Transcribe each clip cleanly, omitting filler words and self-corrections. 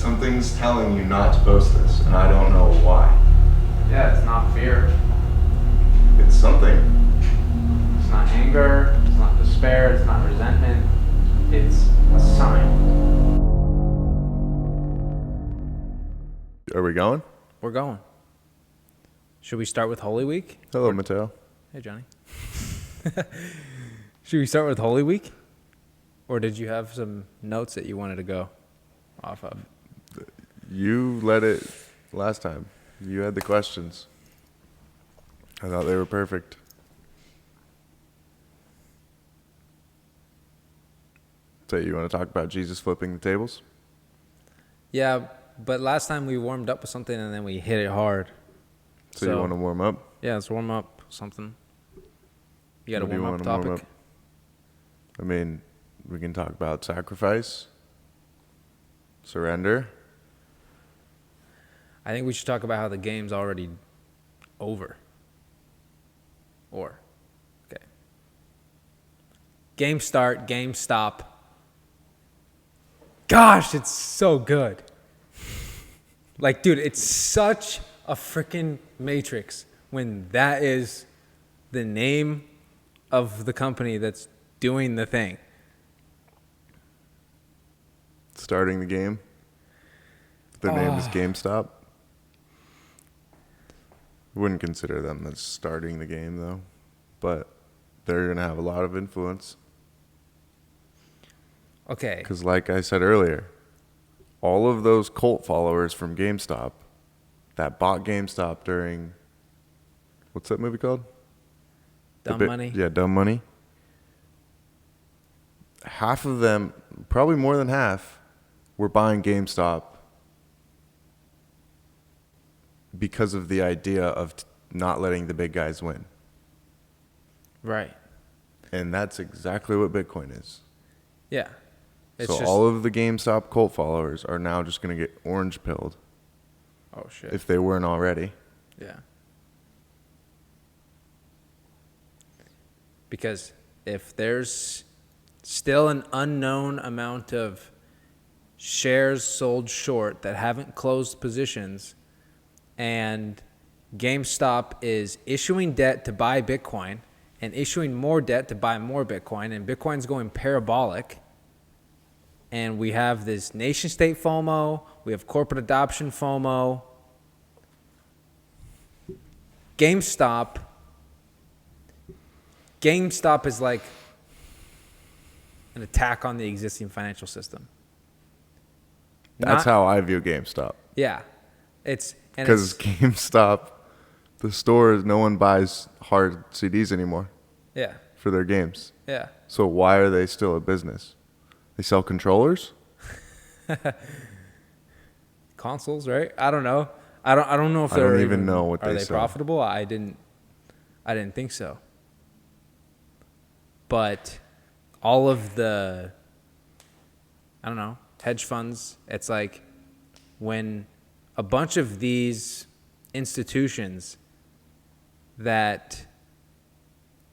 Something's telling you not to post this, and I don't know why. Yeah, it's not fear. It's something. It's not anger. It's not despair. It's not resentment. It's a sign. Are we going? We're going. Should we start with Holy Week? Hello, Mateo. Hey, Johnny. Should we start with Holy Week? Or did you have some notes that you wanted to go off of? You led it last time. You had the questions. I thought they were perfect. So you want to talk about Jesus flipping the tables? Yeah, but last time we warmed up with something and then we hit it hard. So you want to warm up? Yeah, let's warm up something. You got a What do you warm up wanna warm topic? up? I mean, we can talk about sacrifice, surrender. I think we should talk about how the game's already over. Okay. Game start, game stop. Gosh, it's so good. Like, dude, it's such a freaking Matrix when that is the name of the company that's doing the thing. Starting the game. Their name is GameStop. Wouldn't consider them as starting the game, though. But they're going to have a lot of influence. Okay. Because like I said earlier, all of those cult followers from GameStop that bought GameStop during, what's that movie called? Dumb Money? Yeah, Dumb Money. Half of them, probably more than half, were buying GameStop because of the idea of not letting the big guys win. Right. And that's exactly what Bitcoin is. Yeah. It's So just, all of the GameStop cult followers are now just going to get orange pilled oh, shit. if they weren't already. Yeah. Because if there's still an unknown amount of shares sold short that haven't closed positions, and GameStop is issuing debt to buy Bitcoin and issuing more debt to buy more Bitcoin, and Bitcoin's going parabolic, and we have this nation state FOMO, we have corporate adoption FOMO. GameStop is like an attack on the existing financial system. That's how I view GameStop. Yeah. It's because GameStop, the stores, no one buys hard CDs anymore. Yeah. For their games. Yeah. So why are they still a business? They sell controllers? Consoles, right? I don't know. I don't know if I don't even know what are they they sell. profitable? I didn't think so. But all of the, I don't know, hedge funds, it's like when a bunch of these institutions that,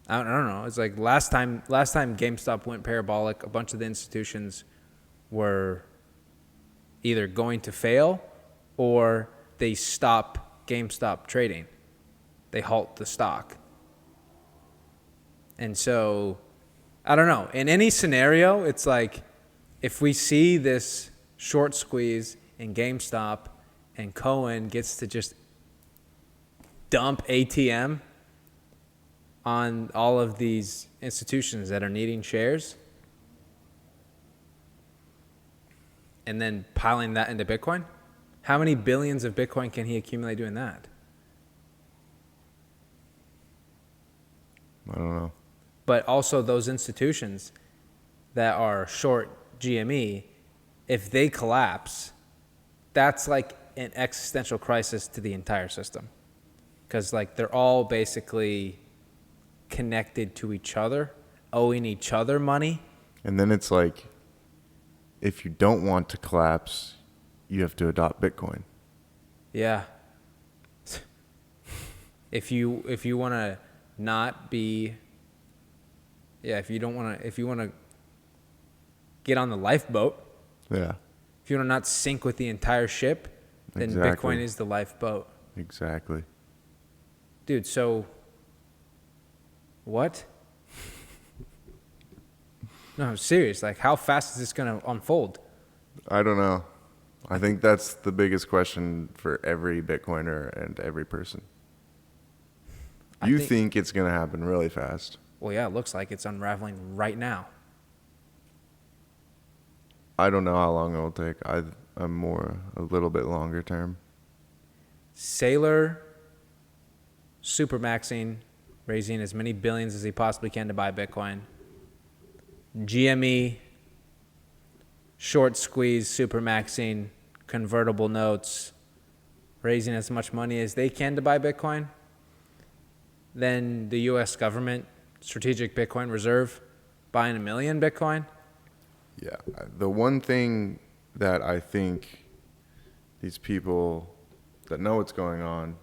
I don't know, it's like last time GameStop went parabolic, a bunch of the institutions were either going to fail or they stop GameStop trading. They halt the stock. And so, I don't know. In any scenario, it's like if we see this short squeeze in GameStop and Cohen gets to just dump ATM on all of these institutions that are needing shares and then piling that into Bitcoin, how many billions of Bitcoin can he accumulate doing that? I don't know. But also those institutions that are short GME, if they collapse, that's like an existential crisis to the entire system. Because like they're all basically connected to each other, owing each other money. And then it's like, if you don't want to collapse, you have to adopt Bitcoin. Yeah. If you want to not be, yeah, if you want to get on the lifeboat, Yeah. If you want to not sink with the entire ship, then Exactly. Bitcoin is the lifeboat. Exactly. Dude, so what? No, I'm serious. Like, how fast is this going to unfold? I don't know. I think that's the biggest question for every Bitcoiner and every person. You think it's going to happen really fast. Well, yeah, it looks like it's unraveling right now. I don't know how long it will take. I'm more a little bit longer term. Sailor supermaxing, raising as many billions as he possibly can to buy Bitcoin. GME short squeeze supermaxing convertible notes, raising as much money as they can to buy Bitcoin. Then the U.S. government, Strategic Bitcoin Reserve, buying 1 million Bitcoin. Yeah. The one thing that I think these people that know what's going on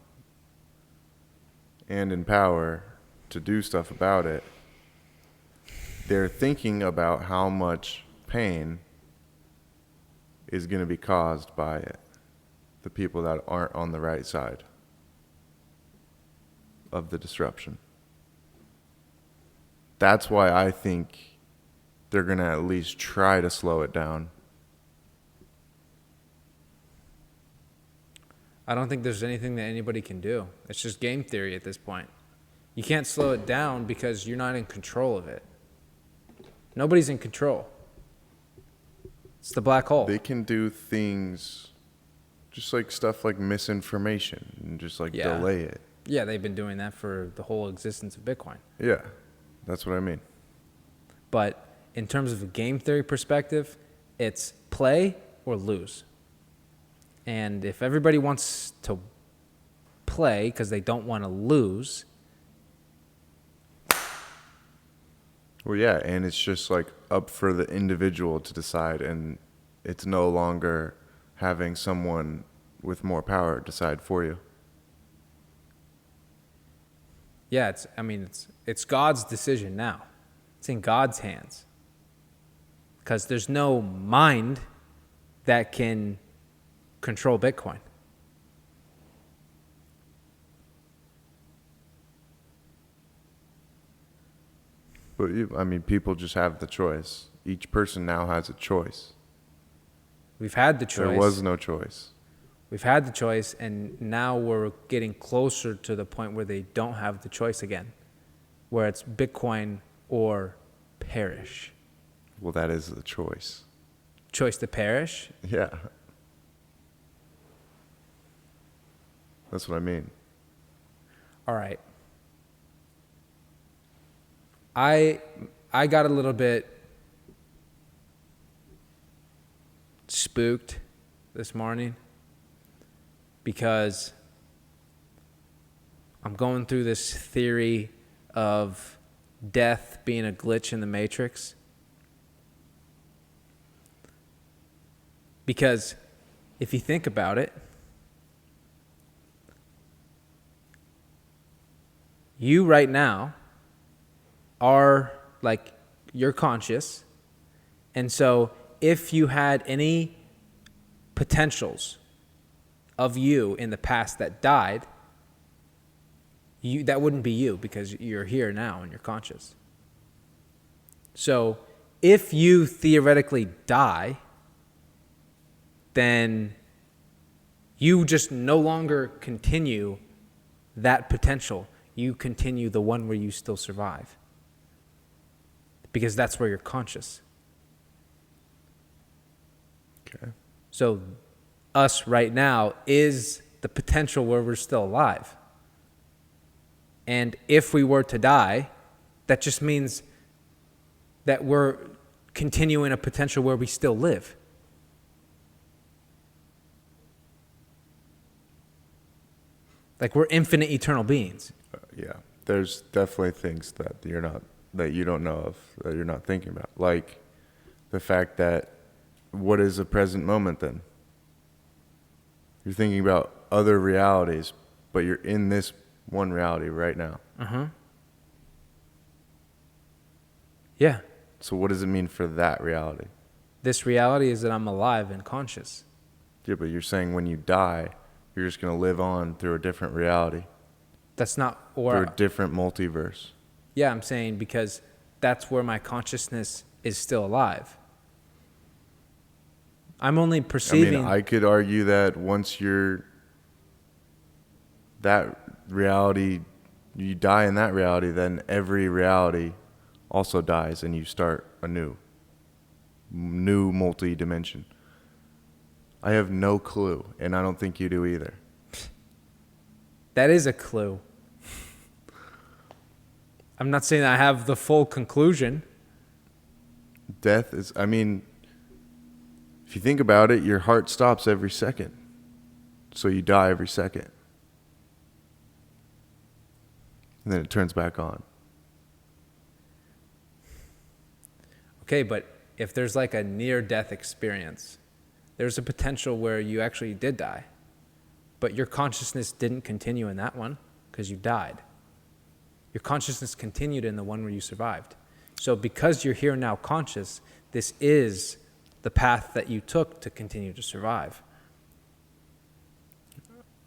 and in power to do stuff about it, they're thinking about how much pain is going to be caused by it. The people that aren't on the right side of the disruption. That's why I think they're going to at least try to slow it down. I don't think there's anything that anybody can do. It's just game theory at this point. You can't slow it down because you're not in control of it. Nobody's in control. It's the black hole. They can do things just like stuff like misinformation and just like delay it. Yeah, they've been doing that for the whole existence of Bitcoin. Yeah, that's what I mean. But in terms of a game theory perspective, it's play or lose. And if everybody wants to play because they don't want to lose. Well, yeah, and it's just like up for the individual to decide, and it's no longer having someone with more power decide for you. Yeah, it's God's decision now. It's in God's hands. Because there's no mind that can control Bitcoin. But people just have the choice. Each person now has a choice. We've had the choice. There was no choice. We've had the choice, and now we're getting closer to the point where they don't have the choice again, where it's Bitcoin or perish. Well, that is the choice. Choice to perish? Yeah. That's what I mean. All right. I got a little bit spooked this morning because I'm going through this theory of death being a glitch in the Matrix. Because if you think about it, you right now are like, you're conscious. And so if you had any potentials of you in the past that died, that wouldn't be you because you're here now and you're conscious. So if you theoretically die, then you just no longer continue that potential. You continue the one where you still survive. Because that's where you're conscious. Okay. So us right now is the potential where we're still alive. And if we were to die, that just means that we're continuing a potential where we still live. Like we're infinite eternal beings. Yeah. There's definitely things that you don't know of, that you're not thinking about. Like the fact that what is a present moment then? You're thinking about other realities, but you're in this one reality right now. Uh-huh. Yeah. So what does it mean for that reality? This reality is that I'm alive and conscious. Yeah, but you're saying when you die, you're just going to live on through a different reality, That's not, through a or, different multiverse. yeah, I'm saying because that's where my consciousness is still alive. I'm only perceiving. I could argue that once that reality, you die in that reality, then every reality also dies and you start a new multi-dimension. I have no clue, and I don't think you do either. That is a clue. I'm not saying I have the full conclusion. Death is, if you think about it, your heart stops every second. So you die every second. And then it turns back on. Okay, but if there's like a near-death experience, there's a potential where you actually did die, but your consciousness didn't continue in that one because you died. Your consciousness continued in the one where you survived. So because you're here now conscious, this is the path that you took to continue to survive.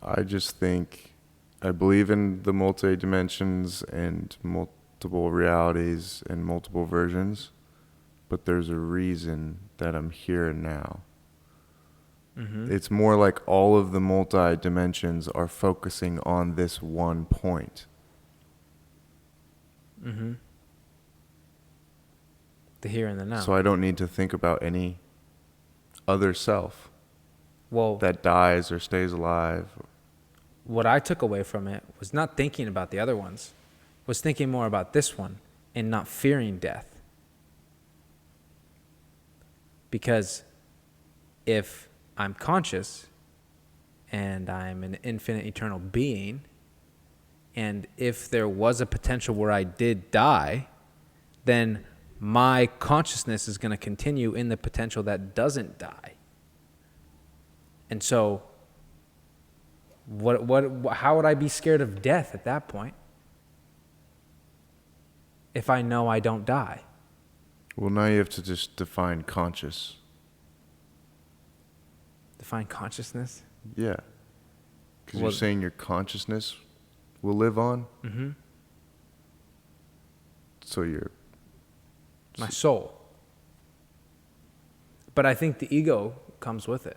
I just think, I believe in the multi-dimensions and multiple realities and multiple versions, but there's a reason that I'm here now. Mm-hmm. It's more like all of the multi-dimensions are focusing on this one point. Mm-hmm. The here and the now. So I don't need to think about any other self Well, that dies or stays alive. what I took away from it was not thinking about the other ones, was thinking more about this one and not fearing death. Because if I'm conscious and I'm an infinite eternal being, and if there was a potential where I did die, then my consciousness is going to continue in the potential that doesn't die. And so how would I be scared of death at that point if I know I don't die? Well, now you have to just define conscious. Define consciousness? Yeah. Because you're saying your consciousness will live on? Mm-hmm. So My soul. But I think the ego comes with it.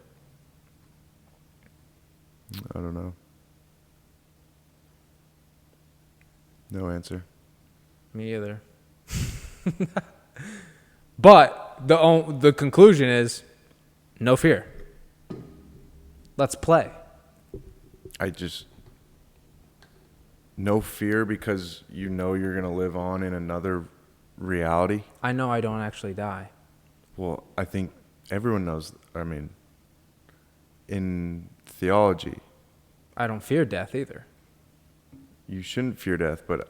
I don't know. No answer. Me either. But the conclusion is no fear. Let's play. No fear because you know you're going to live on in another reality. I know I don't actually die. Well, I think everyone knows, in theology, I don't fear death either. you shouldn't fear death, but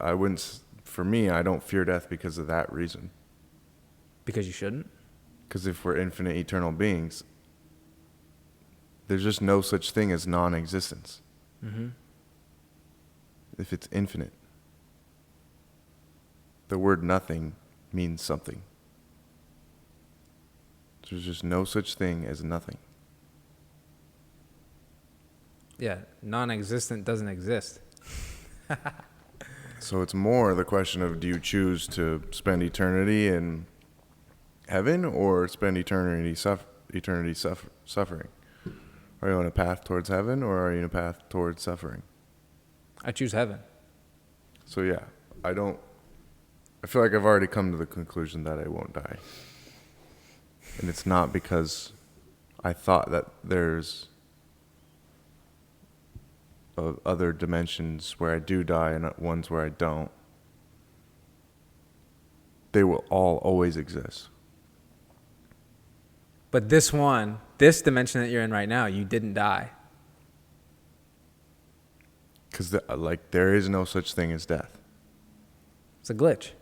for me, I don't fear death because of that reason. Because you shouldn't? Because if we're infinite eternal beings, there's just no such thing as non-existence. Mm-hmm. If it's infinite. The word nothing means something. There's just no such thing as nothing. Yeah, non-existent doesn't exist. So it's more the question of, do you choose to spend eternity in heaven or spend eternity suffering? Are you on a path towards heaven or are you on a path towards suffering? I choose heaven. So yeah, I feel like I've already come to the conclusion that I won't die. And it's not because I thought that there's other dimensions where I do die and ones where I don't. They will all always exist. But this dimension that you're in right now, you didn't die. Because there is no such thing as death. It's a glitch.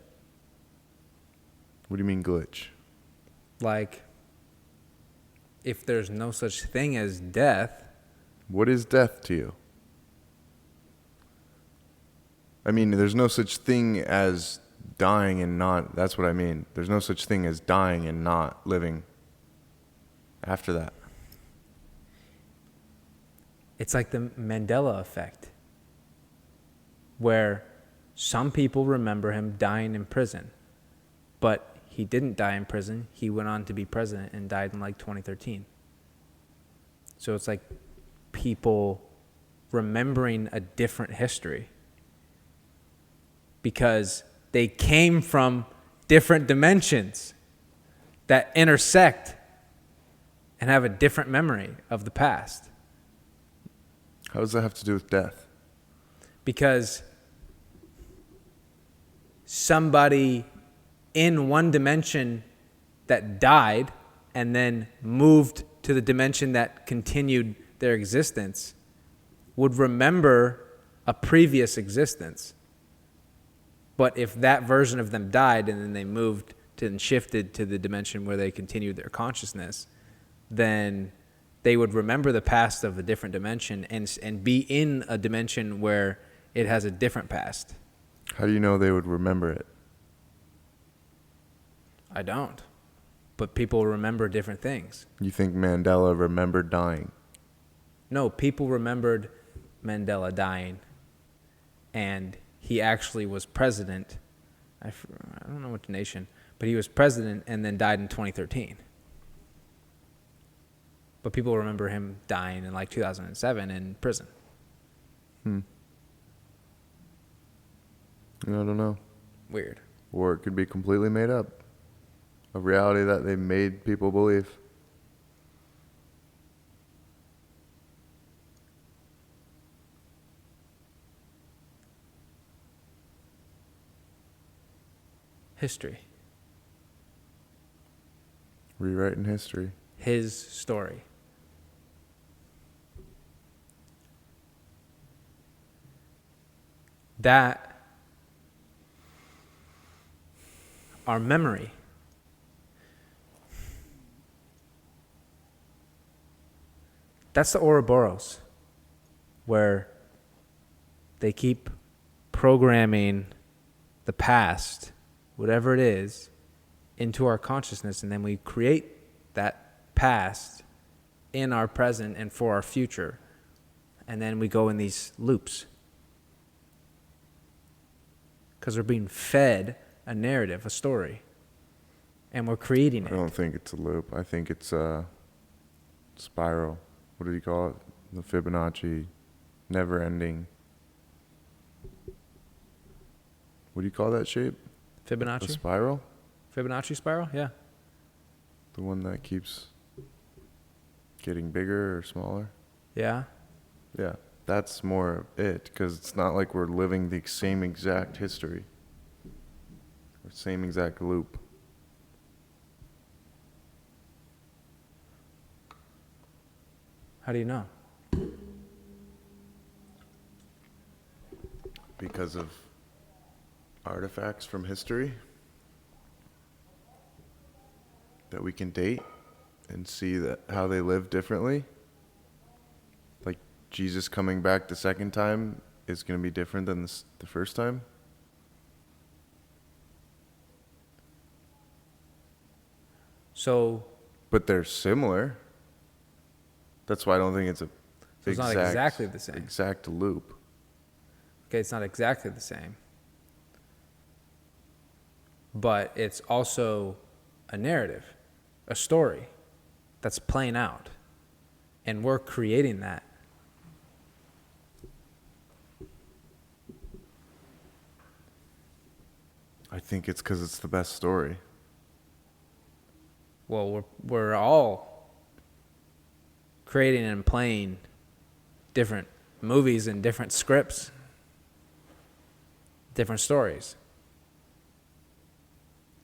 What do you mean glitch? Like, if there's no such thing as death. What is death to you? There's no such thing as dying and not, that's what I mean. There's no such thing as dying and not living. after that? It's like the Mandela effect, where some people remember him dying in prison, but he didn't die in prison. He went on to be president and died in like 2013. So it's like people remembering a different history because they came from different dimensions that intersect and have a different memory of the past. How does that have to do with death? Because somebody in one dimension that died and then moved to the dimension that continued their existence would remember a previous existence. But if that version of them died and then they moved to and shifted to the dimension where they continued their consciousness, then they would remember the past of a different dimension and be in a dimension where it has a different past. How do you know they would remember it? I don't. But people remember different things. You think Mandela remembered dying? No, people remembered Mandela dying, and he actually was president. I don't know which nation, but he was president and then died in 2013. But people remember him dying in like 2007 in prison. I don't know. Weird. Or it could be completely made up. A reality that they made people believe. History. Rewriting history. His story. That our memory that's the Ouroboros, where they keep programming the past, whatever it is, into our consciousness, and then we create that past in our present and for our future, and then we go in these loops because we're being fed a narrative, a story, and we're creating it. I don't think it's a loop. I think it's a spiral. What do you call it? The Fibonacci, never ending. What do you call that shape? A Fibonacci? spiral? Fibonacci spiral? Yeah. The one that keeps getting bigger or smaller? Yeah. Yeah, that's more it, because it's not like we're living the same exact history or same exact loop. How do you know? Because of artifacts from history that we can date and see that how they live differently. Like Jesus coming back the second time is going to be different than the first time. So But they're similar. That's why I don't think it's a So it's not exactly the same. exact loop. Okay, it's not exactly the same. But it's also a narrative, a story that's playing out. And we're creating that. I think it's because it's the best story. Well, we're all creating and playing different movies and different scripts, different stories.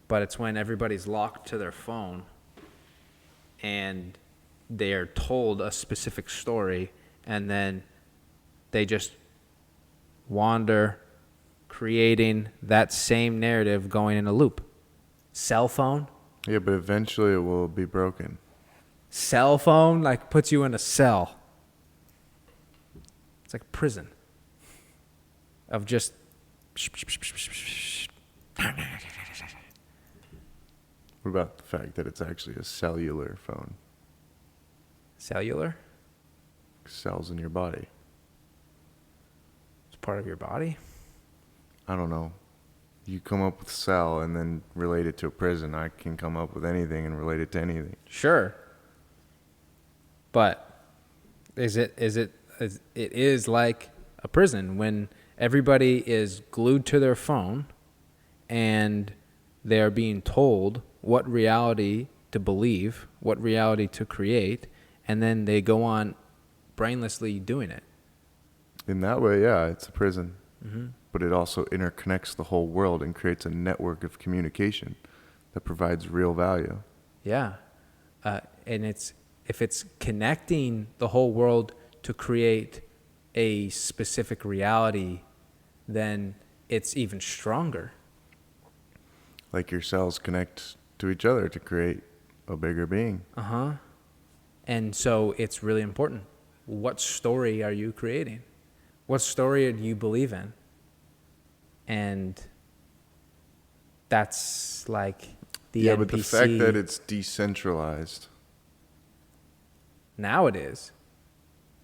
But it's when everybody's locked to their phone and they are told a specific story and then they just wander creating that same narrative going in a loop. Cell phone? Yeah, but eventually it will be broken. Cell phone like puts you in a cell. It's like a prison of just What about the fact that it's actually a cellular phone? Cellular? Cells in your body. It's part of your body? I don't know. You come up with cell and then relate it to a prison. I can come up with anything and relate it to anything. Sure. But it is like a prison when everybody is glued to their phone and they're being told what reality to believe, what reality to create, and then they go on brainlessly doing it. In that way, yeah, it's a prison. Mm-hmm. But it also interconnects the whole world and creates a network of communication that provides real value. Yeah. And if it's connecting the whole world to create a specific reality, then it's even stronger. Like your cells connect to each other to create a bigger being. Uh-huh. And so it's really important. What story are you creating? What story do you believe in? And that's like the NPC. But the fact that it's decentralized. Now it is,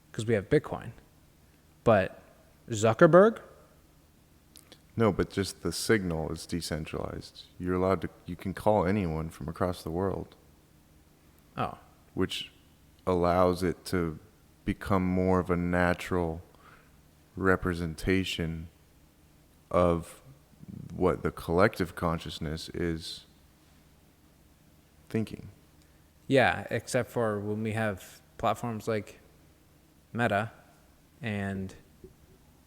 because we have Bitcoin. But Zuckerberg? No, but just the signal is decentralized. You can call anyone from across the world. Oh. Which allows it to become more of a natural representation of what the collective consciousness is thinking. Yeah, except for when we have platforms like Meta and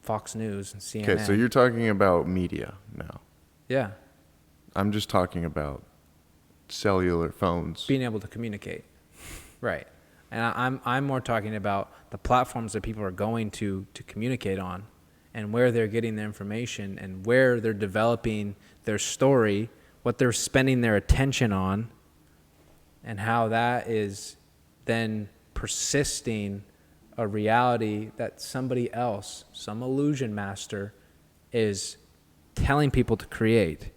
Fox News and CNN. Okay, so you're talking about media now. Yeah. I'm just talking about cellular phones. Being able to communicate. Right. And I'm more talking about the platforms that people are going to communicate on and where they're getting their information and where they're developing their story, what they're spending their attention on, and how that is then persisting a reality that somebody else, some illusion master, is telling people to create.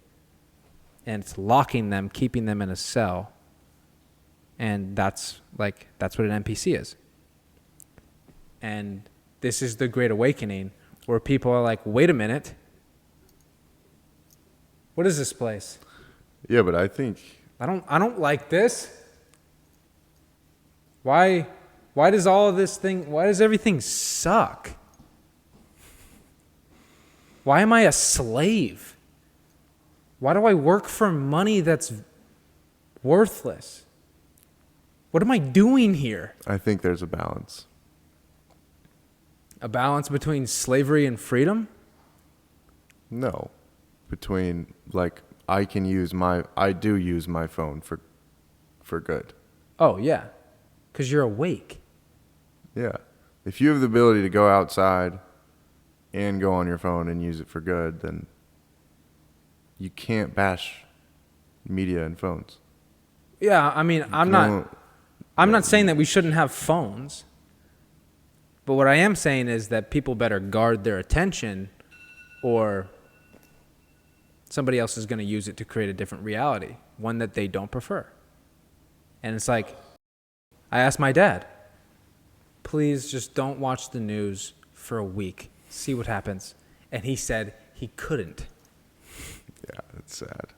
And it's locking them, keeping them in a cell. And that's what an NPC is. And this is the Great Awakening, where people are like, wait a minute. What is this place? Yeah, but I think I don't like this. Why does everything suck? Why am I a slave? Why do I work for money that's worthless? What am I doing here? I think there's a balance. A balance between slavery and freedom? No. Between, like, I do use my phone for good. Oh, yeah. Because you're awake. Yeah. If you have the ability to go outside and go on your phone and use it for good, then you can't bash media and phones. Yeah, I mean, I'm not saying that we shouldn't have phones. But what I am saying is that people better guard their attention, or somebody else is going to use it to create a different reality, one that they don't prefer. And it's like, I asked my dad, please just don't watch the news for a week. See what happens. And he said he couldn't. Yeah, it's sad.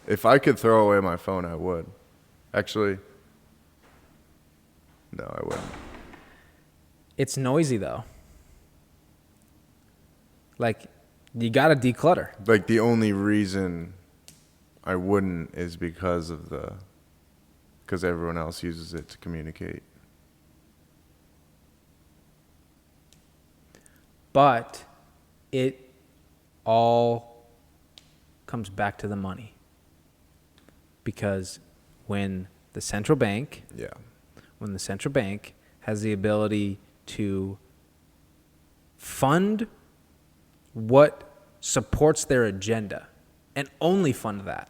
If I could throw away my phone, I would. Actually, no, I wouldn't. It's noisy, though. Like, you got to declutter. Like, the only reason I wouldn't is because everyone else uses it to communicate. But it all comes back to the money. Because when the central bank has the ability to fund what supports their agenda and only fund that,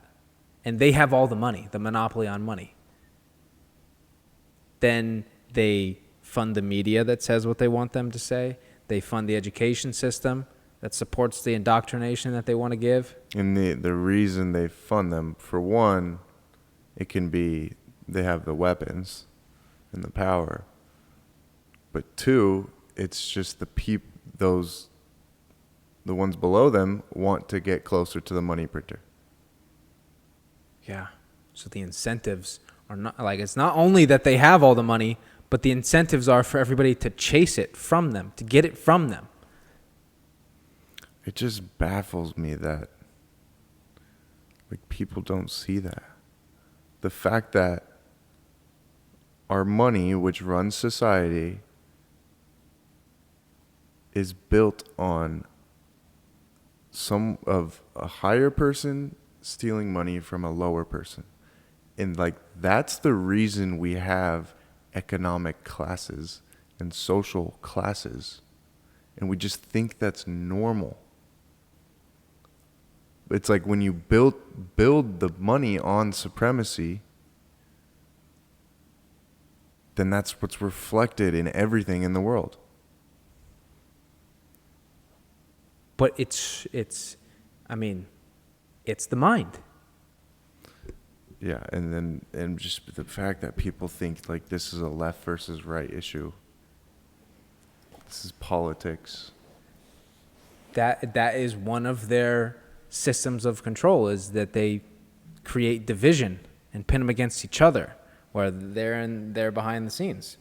and they have all the money, the monopoly on money, then they fund the media that says what they want them to say. They fund the education system that supports the indoctrination that they want to give. And the reason they fund them, for one, it can be they have the weapons. and the power. But two, it's just the ones below them want to get closer to the money printer. Yeah. So the incentives are not like, it's not only that they have all the money, but the incentives are for everybody to chase it from them, to get it from them. It just baffles me that like people don't see that. The fact that our money, which runs society, is built on some of a higher person stealing money from a lower person. And like that's the reason we have economic classes and social classes. And we just think that's normal. It's like when you build the money on supremacy, then that's what's reflected in everything in the world. But it's it's the mind. Yeah, and just the fact that people think like this is a left versus right issue. This is politics. That is one of their systems of control, is that they create division and pin them against each other, where they're behind the scenes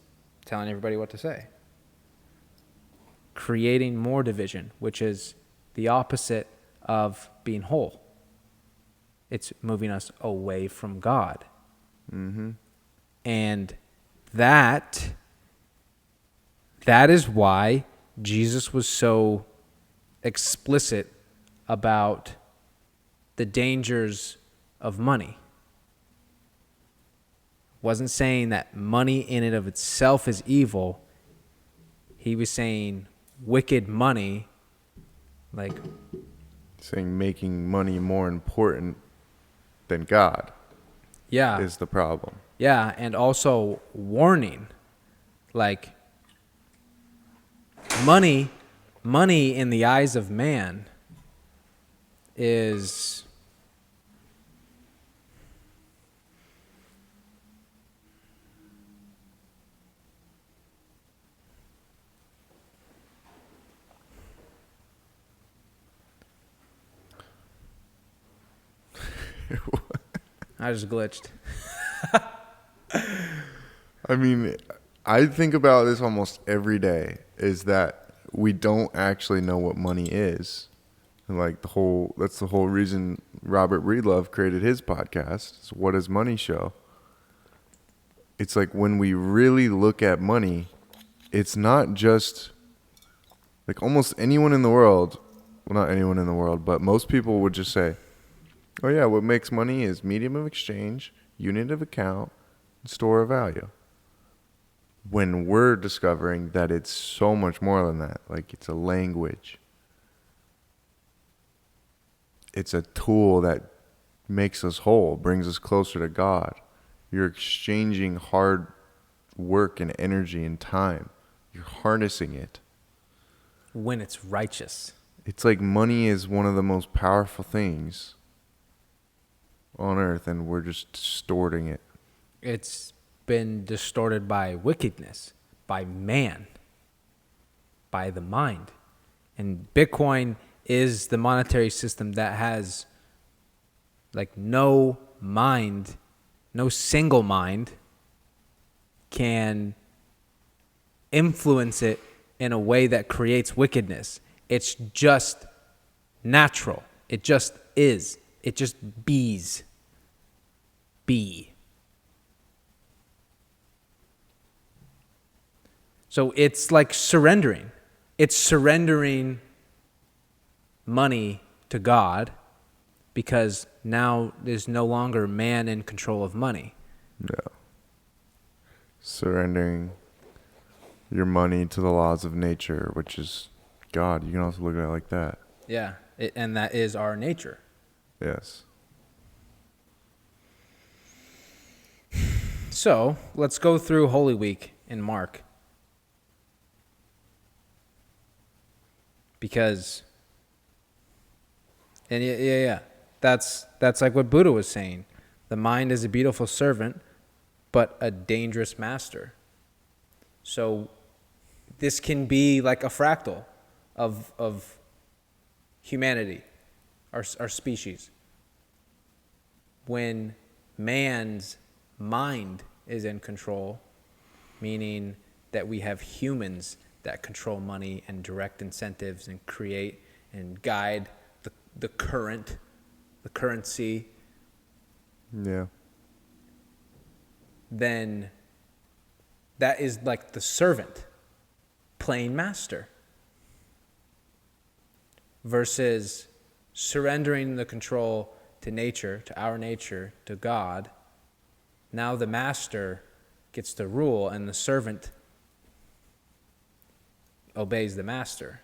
telling everybody what to say, creating more division, which is the opposite of being whole. It's moving us away from God. Mm-hmm. And that is why Jesus was so explicit about the dangers of money. Wasn't saying that money in and of itself is evil. He was saying wicked money, like Saying making money more important than God is the problem. Yeah, and also warning, like money in the eyes of man is I just glitched. I mean, I think about this almost every day, is that we don't actually know what money is. And like that's the whole reason Robert Breedlove created his podcast. Is What Does Money Show? It's like when we really look at money, it's not just like almost anyone in the world, well, not anyone in the world, but most people would just say, oh yeah, what makes money is medium of exchange, unit of account, and store of value. When we're discovering that it's so much more than that, like it's a language. It's a tool that makes us whole, brings us closer to God. You're exchanging hard work and energy and time. You're harnessing it. When it's righteous. It's like money is one of the most powerful things on earth, and we're just distorting it. It's been distorted by wickedness, by man, by the mind. And Bitcoin is the monetary system that has like no mind, no single mind can influence it in a way that creates wickedness. It's just natural. It just is. It just bees. Be. So it's like surrendering. It's surrendering money to God, because now there's no longer man in control of money. No. Surrendering your money to the laws of nature, which is God. You can also look at it like that. Yeah, and that is our nature. Yes. So let's go through Holy Week in Mark. Because, and yeah. That's like what Buddha was saying. The mind is a beautiful servant, but a dangerous master. So this can be like a fractal of humanity, our species. When man's mind is in control, meaning that we have humans that control money and direct incentives and create and guide the currency, Yeah. then that is like the servant playing master versus surrendering the control to nature, to our nature, to God. Now the master gets to rule and the servant obeys the master.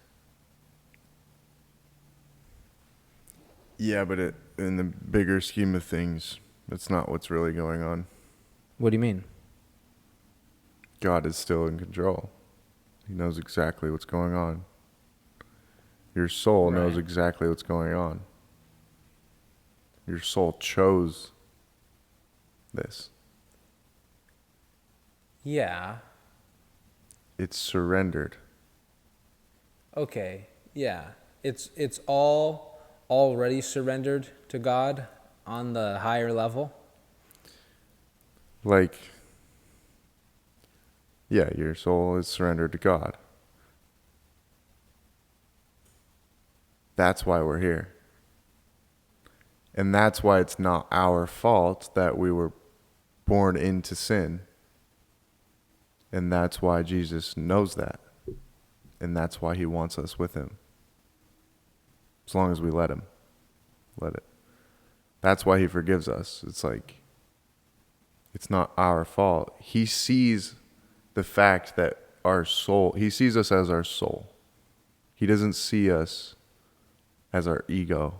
Yeah, but in the bigger scheme of things, that's not what's really going on. What do you mean? God is still in control. He knows exactly what's going on. Your soul knows Right. exactly what's going on. Your soul chose this. Yeah. It's surrendered. Okay. Yeah. It's all already surrendered to God on the higher level. Like, yeah, your soul is surrendered to God. That's why we're here. And that's why it's not our fault that we were born into sin. And that's why Jesus knows that. And that's why he wants us with him. As long as we let him. Let it. That's why he forgives us. It's like, it's not our fault. He sees the fact that our soul, he sees us as our soul. He doesn't see us as our ego.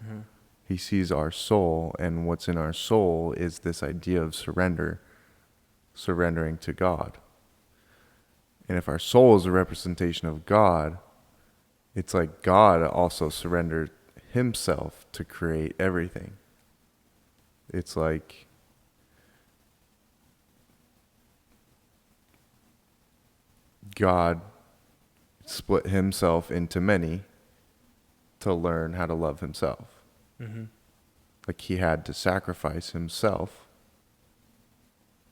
Mm-hmm. He sees our soul, and what's in our soul is this idea of surrender, surrendering to God. And if our soul is a representation of God, it's like God also surrendered himself to create everything. It's like God split himself into many to learn how to love himself. Mm-hmm. Like he had to sacrifice himself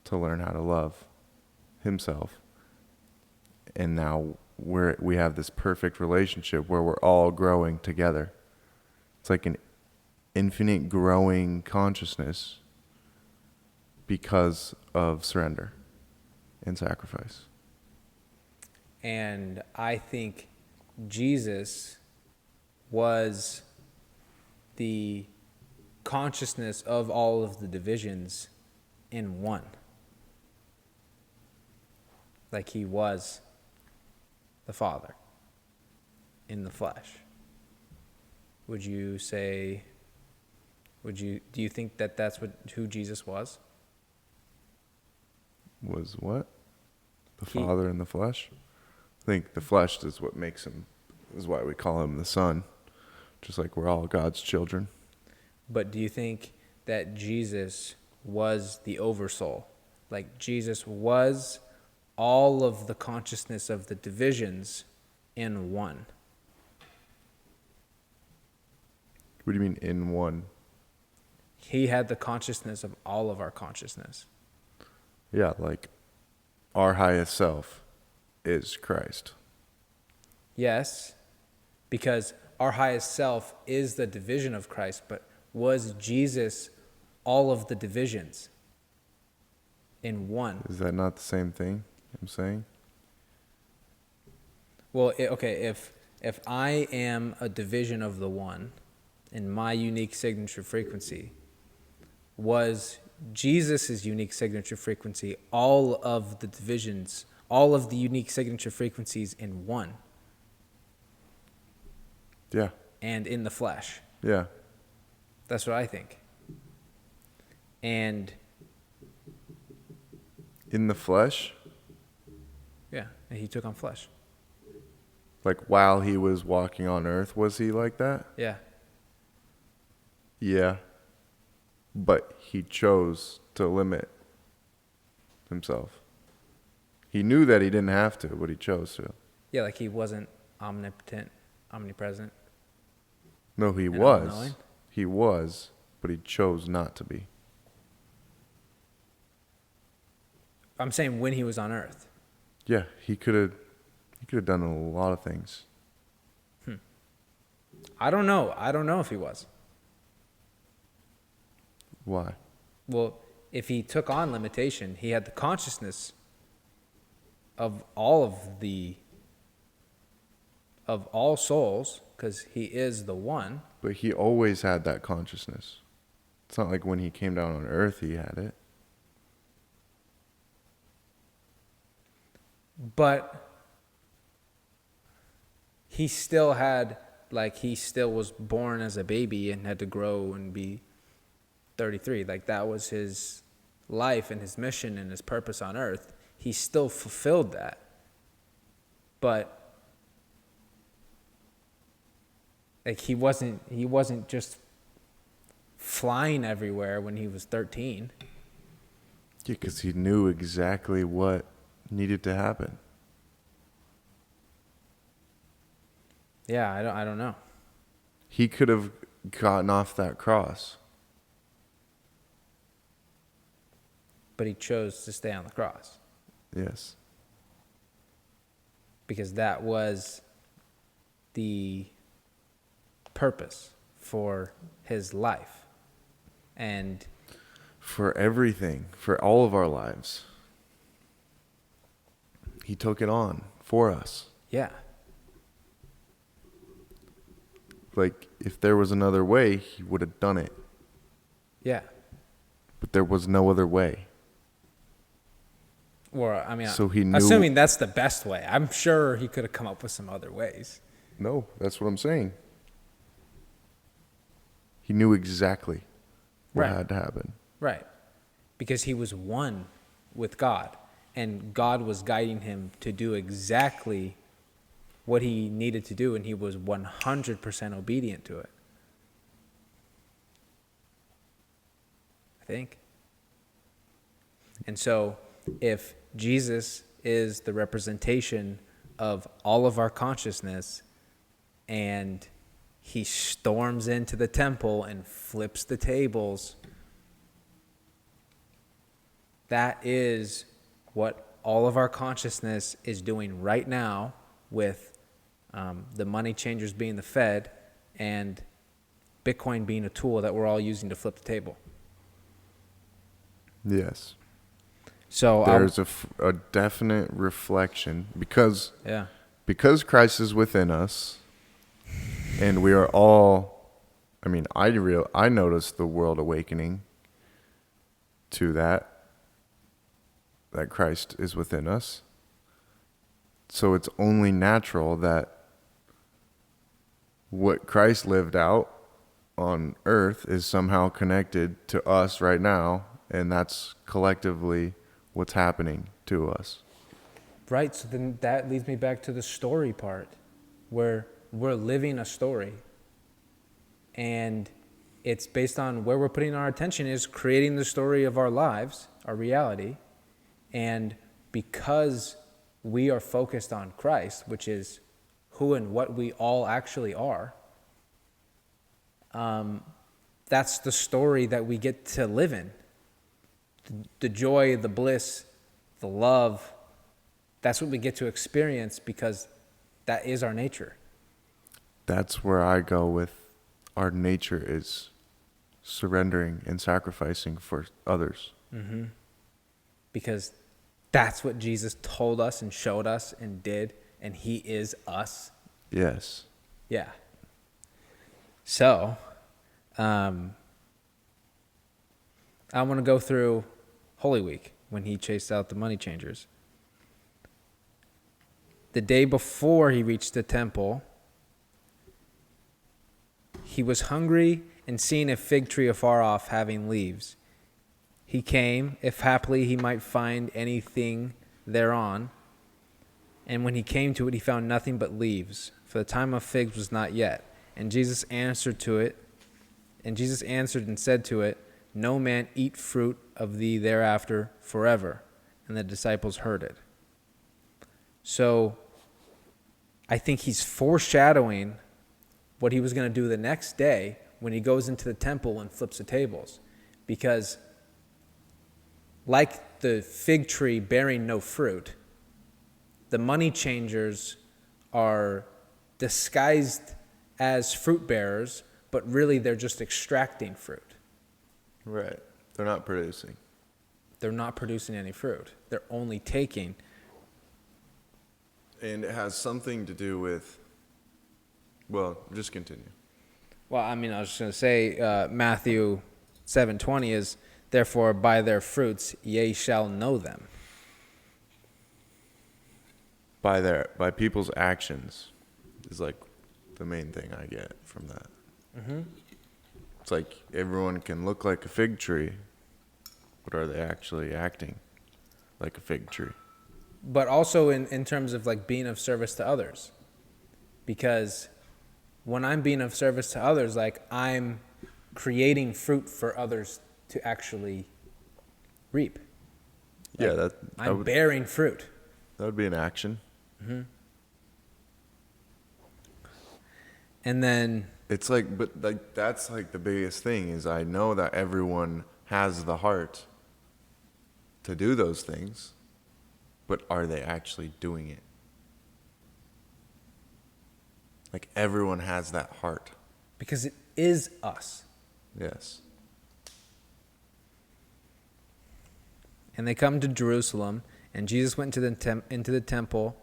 to learn how to love himself. And now we have this perfect relationship where we're all growing together. It's like an infinite growing consciousness because of surrender and sacrifice. And I think Jesus was the consciousness of all of the divisions in one. Like he was the Father in the flesh. Do you think that that's who Jesus was? Was what? The He- Father in the flesh? I think the flesh is what makes him, is why we call him the Son. Just like we're all God's children. But do you think that Jesus was the oversoul? Like Jesus was all of the consciousness of the divisions in one? What do you mean in one? He had the consciousness of all of our consciousness. Yeah, like our highest self is Christ. Yes, because our highest self is the division of Christ, but was Jesus all of the divisions in one? Is that not the same thing I'm saying? Well, okay, if I am a division of the one in my unique signature frequency, was Jesus' unique signature frequency all of the divisions, all of the unique signature frequencies in one Yeah. and in the flesh? Yeah. That's what I think. And In the flesh? yeah, and he took on flesh. Like while he was walking on earth, was he like that? Yeah. Yeah. But he chose to limit himself. He knew that he didn't have to, but he chose to. Yeah, like he wasn't omnipotent, omnipresent. No, he And was. all-knowing? He was, but he chose not to be. I'm saying when he was on Earth. Yeah, he could have done a lot of things. I don't know. I don't know if he was. Why? Well, if he took on limitation, he had the consciousness of all souls, because he is the one. But he always had that consciousness. It's not like when he came down on earth he had it. But he still had, like, he still was born as a baby and had to grow and be 33. Like, that was his life and his mission and his purpose on earth. He still fulfilled that. But, like, he wasn't just flying everywhere when he was 13. Yeah, because he knew exactly what needed to happen. Yeah, I don't know. He could have gotten off that cross. But he chose to stay on the cross Yes. because that was the purpose for his life. And For everything, for all of our lives. He took it on for us. yeah, Like, if there was another way, he would have done it. yeah. But there was no other way. Or, I mean, So he knew- assuming that's the best way. I'm sure he could have come up with some other ways. No, that's what I'm saying. He knew exactly what Right. had to happen. Right. Because he was one with God, and God was guiding him to do exactly what he needed to do, and he was 100% obedient to it. I think. And so, if Jesus is the representation of all of our consciousness, and he storms into the temple and flips the tables, that is what all of our consciousness is doing right now, with the money changers being the Fed and Bitcoin being a tool that we're all using to flip the table. Yes. So There's a definite reflection because Christ is within us, and we are all. I mean, I noticed the world awakening to that Christ is within us. So it's only natural that what Christ lived out on earth is somehow connected to us right now, and that's collectively what's happening to us. Right, so then that leads me back to the story part, where we're living a story, and it's based on where we're putting our attention is creating the story of our lives, our reality, and because we are focused on Christ, which is who and what we all actually are, that's the story that we get to live in. The joy, the bliss, the love, that's what we get to experience because that is our nature. That's where I go with our nature is surrendering and sacrificing for others. Mm-hmm. Because that's what Jesus told us and showed us and did, and he is us. Yes. Yeah. So, I want to go through Holy Week when he chased out the money changers. The day before he reached the temple, he was hungry and seeing a fig tree afar off having leaves. He came, if haply he might find anything thereon. And when he came to it, he found nothing but leaves, for the time of figs was not yet. And Jesus answered and said to it, No man eat fruit of thee thereafter forever. And the disciples heard it. So I think he's foreshadowing what he was going to do the next day when he goes into the temple and flips the tables. Because like the fig tree bearing no fruit, the money changers are disguised as fruit bearers, but really they're just extracting fruit. Right. They're not producing. They're not producing any fruit. They're only taking. And it has something to do with, well, just continue. Well, I mean, I was just going to say, Matthew 7:20 is, therefore by their fruits ye shall know them. By people's actions is like the main thing I get from that. Mm-hmm. It's like everyone can look like a fig tree, but are they actually acting like a fig tree? But also in terms of like being of service to others. Because when I'm being of service to others, like I'm creating fruit for others to actually reap. Yeah, Like, that I'm would, bearing fruit. that would be an action. Mm-hmm. And then It's like, but like that's like the biggest thing is I know that everyone has the heart to do those things, but are they actually doing it? Like everyone has that heart. because it is us. Yes. And they come to Jerusalem, and Jesus went into the temple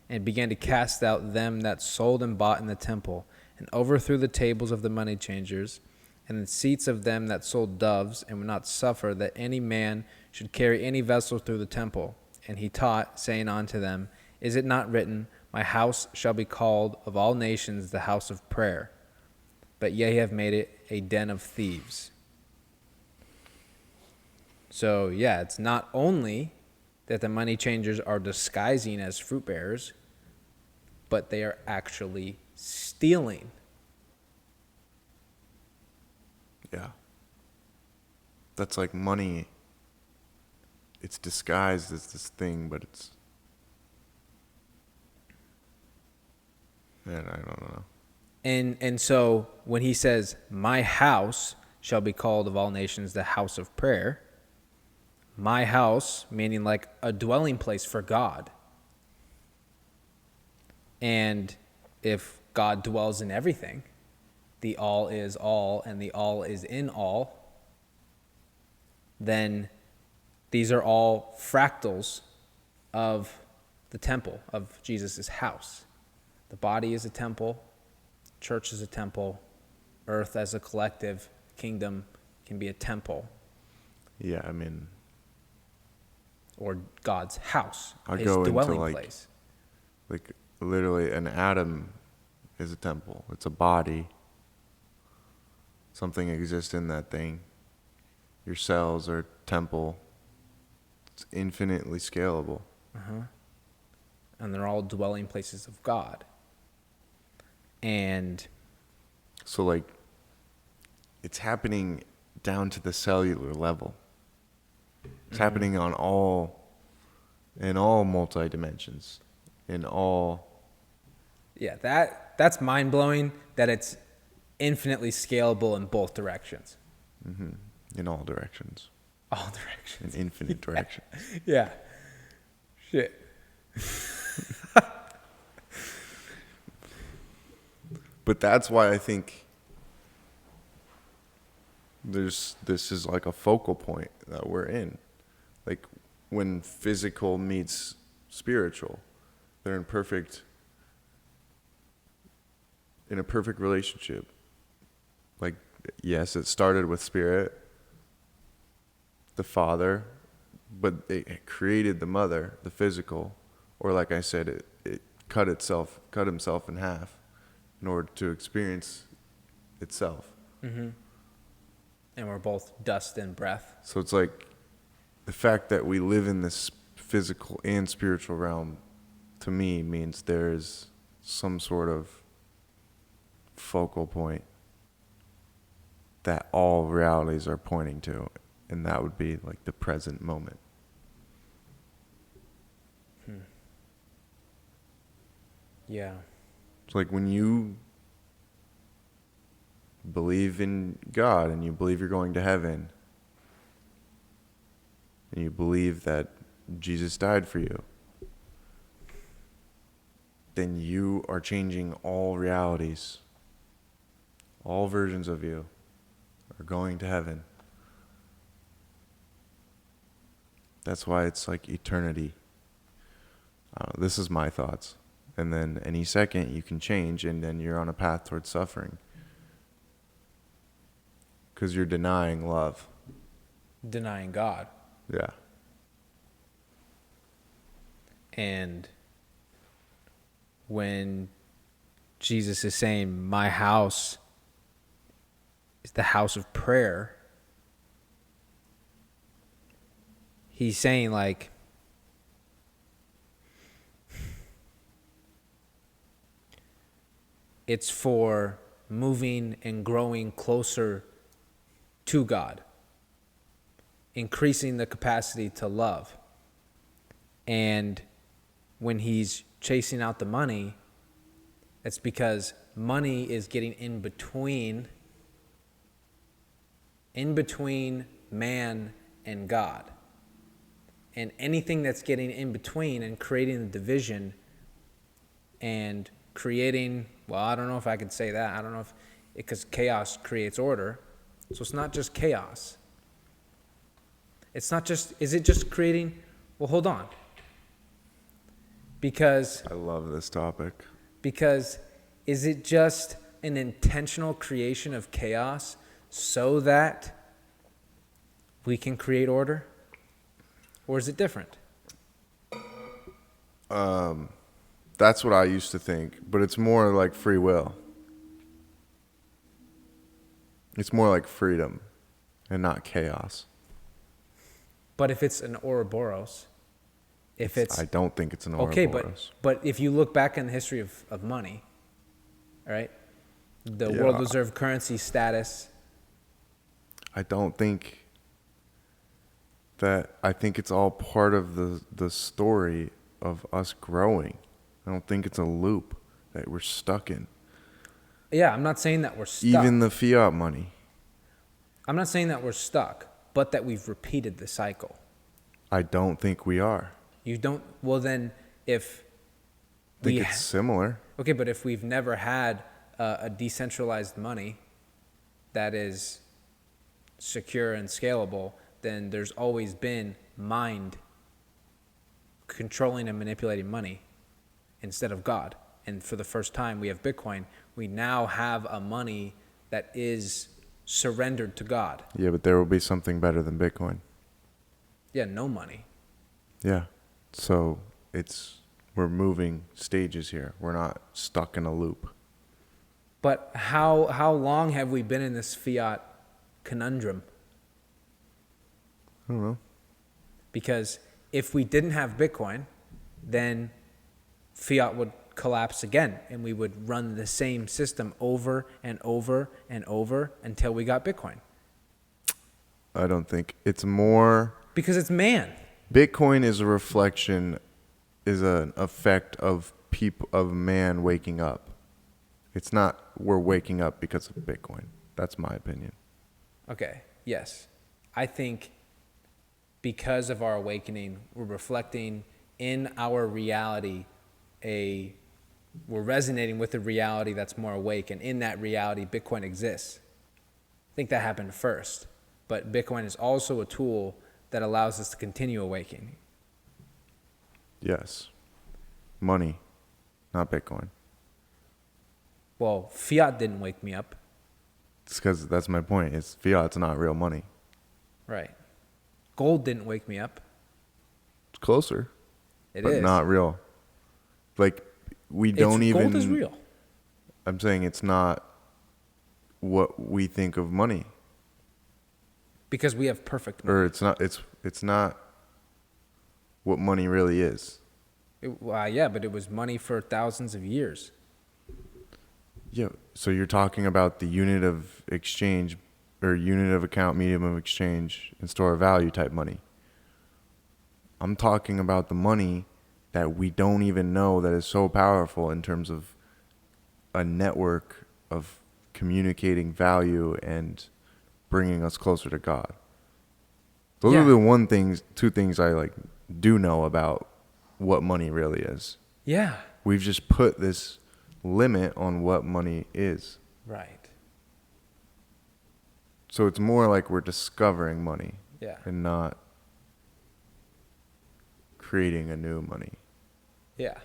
and began to cast out them that sold and bought in the temple, and overthrew the tables of the money changers, and the seats of them that sold doves, and would not suffer that any man should carry any vessel through the temple. And he taught, saying unto them, Is it not written, My house shall be called of all nations the house of prayer? But ye have made it a den of thieves. So, yeah, it's not only that the money changers are disguising as fruit bearers, but they are actually stealing. Yeah. That's like money. It's disguised as this thing, but it's. Man, I don't know. And so when he says, My house shall be called of all nations the house of prayer, my house, meaning like a dwelling place for God. And if God dwells in everything, the all is all and the all is in all, then these are all fractals of the temple, of Jesus' house. The body is a temple, church is a temple, earth as a collective kingdom can be a temple. Yeah, I mean, Or God's house, I'll his go into dwelling place. like literally an atom is a temple. It's a body. Something exists in that thing. Your cells are temple. It's infinitely scalable. Uh-huh. And they're all dwelling places of God. And So like it's happening down to the cellular level. It's happening in all multi-dimensions, in all. yeah, that's mind-blowing that it's infinitely scalable in both directions. In all directions. All directions. In infinite directions. Yeah. Shit. But that's why I think this is like a focal point that we're in. Like when physical meets spiritual, they're in a perfect relationship. Like, yes, it started with spirit, the father, but it created the mother, the physical, or like I said, it cut himself in half in order to experience itself. Mm-hmm. And we're both dust and breath. So it's like the fact that we live in this physical and spiritual realm, to me, means there is some sort of focal point that all realities are pointing to, and that would be like the present moment. Yeah. It's like when you believe in God and you believe you're going to heaven and you believe that Jesus died for you, then you are changing all realities. All versions of you are going to heaven. That's why it's like eternity. This is my thoughts. And then any second you can change, and then you're on a path towards suffering. Because you're denying love. Denying God. Yeah. And when Jesus is saying, my house is the house of prayer, he's saying, like, it's for moving and growing closer to God, increasing the capacity to love. And when he's chasing out the money, it's because money is getting in between man and God. And anything that's getting in between and creating the division and creating, well, I don't know if I could say that. I don't know if, because chaos creates order. So it's not just chaos. It's not just, is it just creating, well, hold on. Because I love this topic. Because is it just an intentional creation of chaos so that we can create order? Or is it different? That's what I used to think, but it's more like free will. It's more like freedom and not chaos. But if it's an Ouroboros, I don't think it's an Ouroboros. Okay, but if you look back in the history of money, right? The world reserve currency status. I don't think that, I think it's all part of the story of us growing. I don't think it's a loop that we're stuck in. Yeah, I'm not saying that we're stuck. Even the fiat money. I'm not saying that we're stuck, but that we've repeated the cycle. I don't think we are. You don't, well then, if I think it's similar. Okay, but if we've never had a decentralized money that is secure and scalable, then there's always been mind controlling and manipulating money instead of God. And for the first time, we have Bitcoin. We now have a money that is surrendered to God. Yeah, but there will be something better than Bitcoin. Yeah, no money. Yeah. So we're moving stages here. We're not stuck in a loop. But how long have we been in this fiat conundrum? I don't know. Because if we didn't have Bitcoin, then fiat would collapse again, and we would run the same system over and over and over until we got Bitcoin. I don't think it's more. Because it's man. Bitcoin is a reflection, is an effect of man waking up. It's not we're waking up because of Bitcoin. That's my opinion. Okay, yes. I think because of our awakening, we're reflecting in our reality we're resonating with a reality that's more awake, and in that reality, Bitcoin exists. I think that happened first, but Bitcoin is also a tool that allows us to continue awakening. Yes. Money, not Bitcoin. Well, fiat didn't wake me up. It's because that's my point. It's fiat's not real money. Right. Gold didn't wake me up. It's closer. It but is. Not real. Like don't even. Gold is real. I'm saying it's not what we think of money. Because we have perfect money. Or it's not what money really is. Yeah, but it was money for thousands of years. Yeah, so you're talking about the unit of exchange or unit of account, medium of exchange, and store of value type money. I'm talking about the money that we don't even know that is so powerful in terms of a network of communicating value and bringing us closer to God. Those Yeah. are the two things I like do know about what money really is. Yeah. We've just put this limit on what money is. Right. So it's more like we're discovering money Yeah. and not creating a new money. Yeah.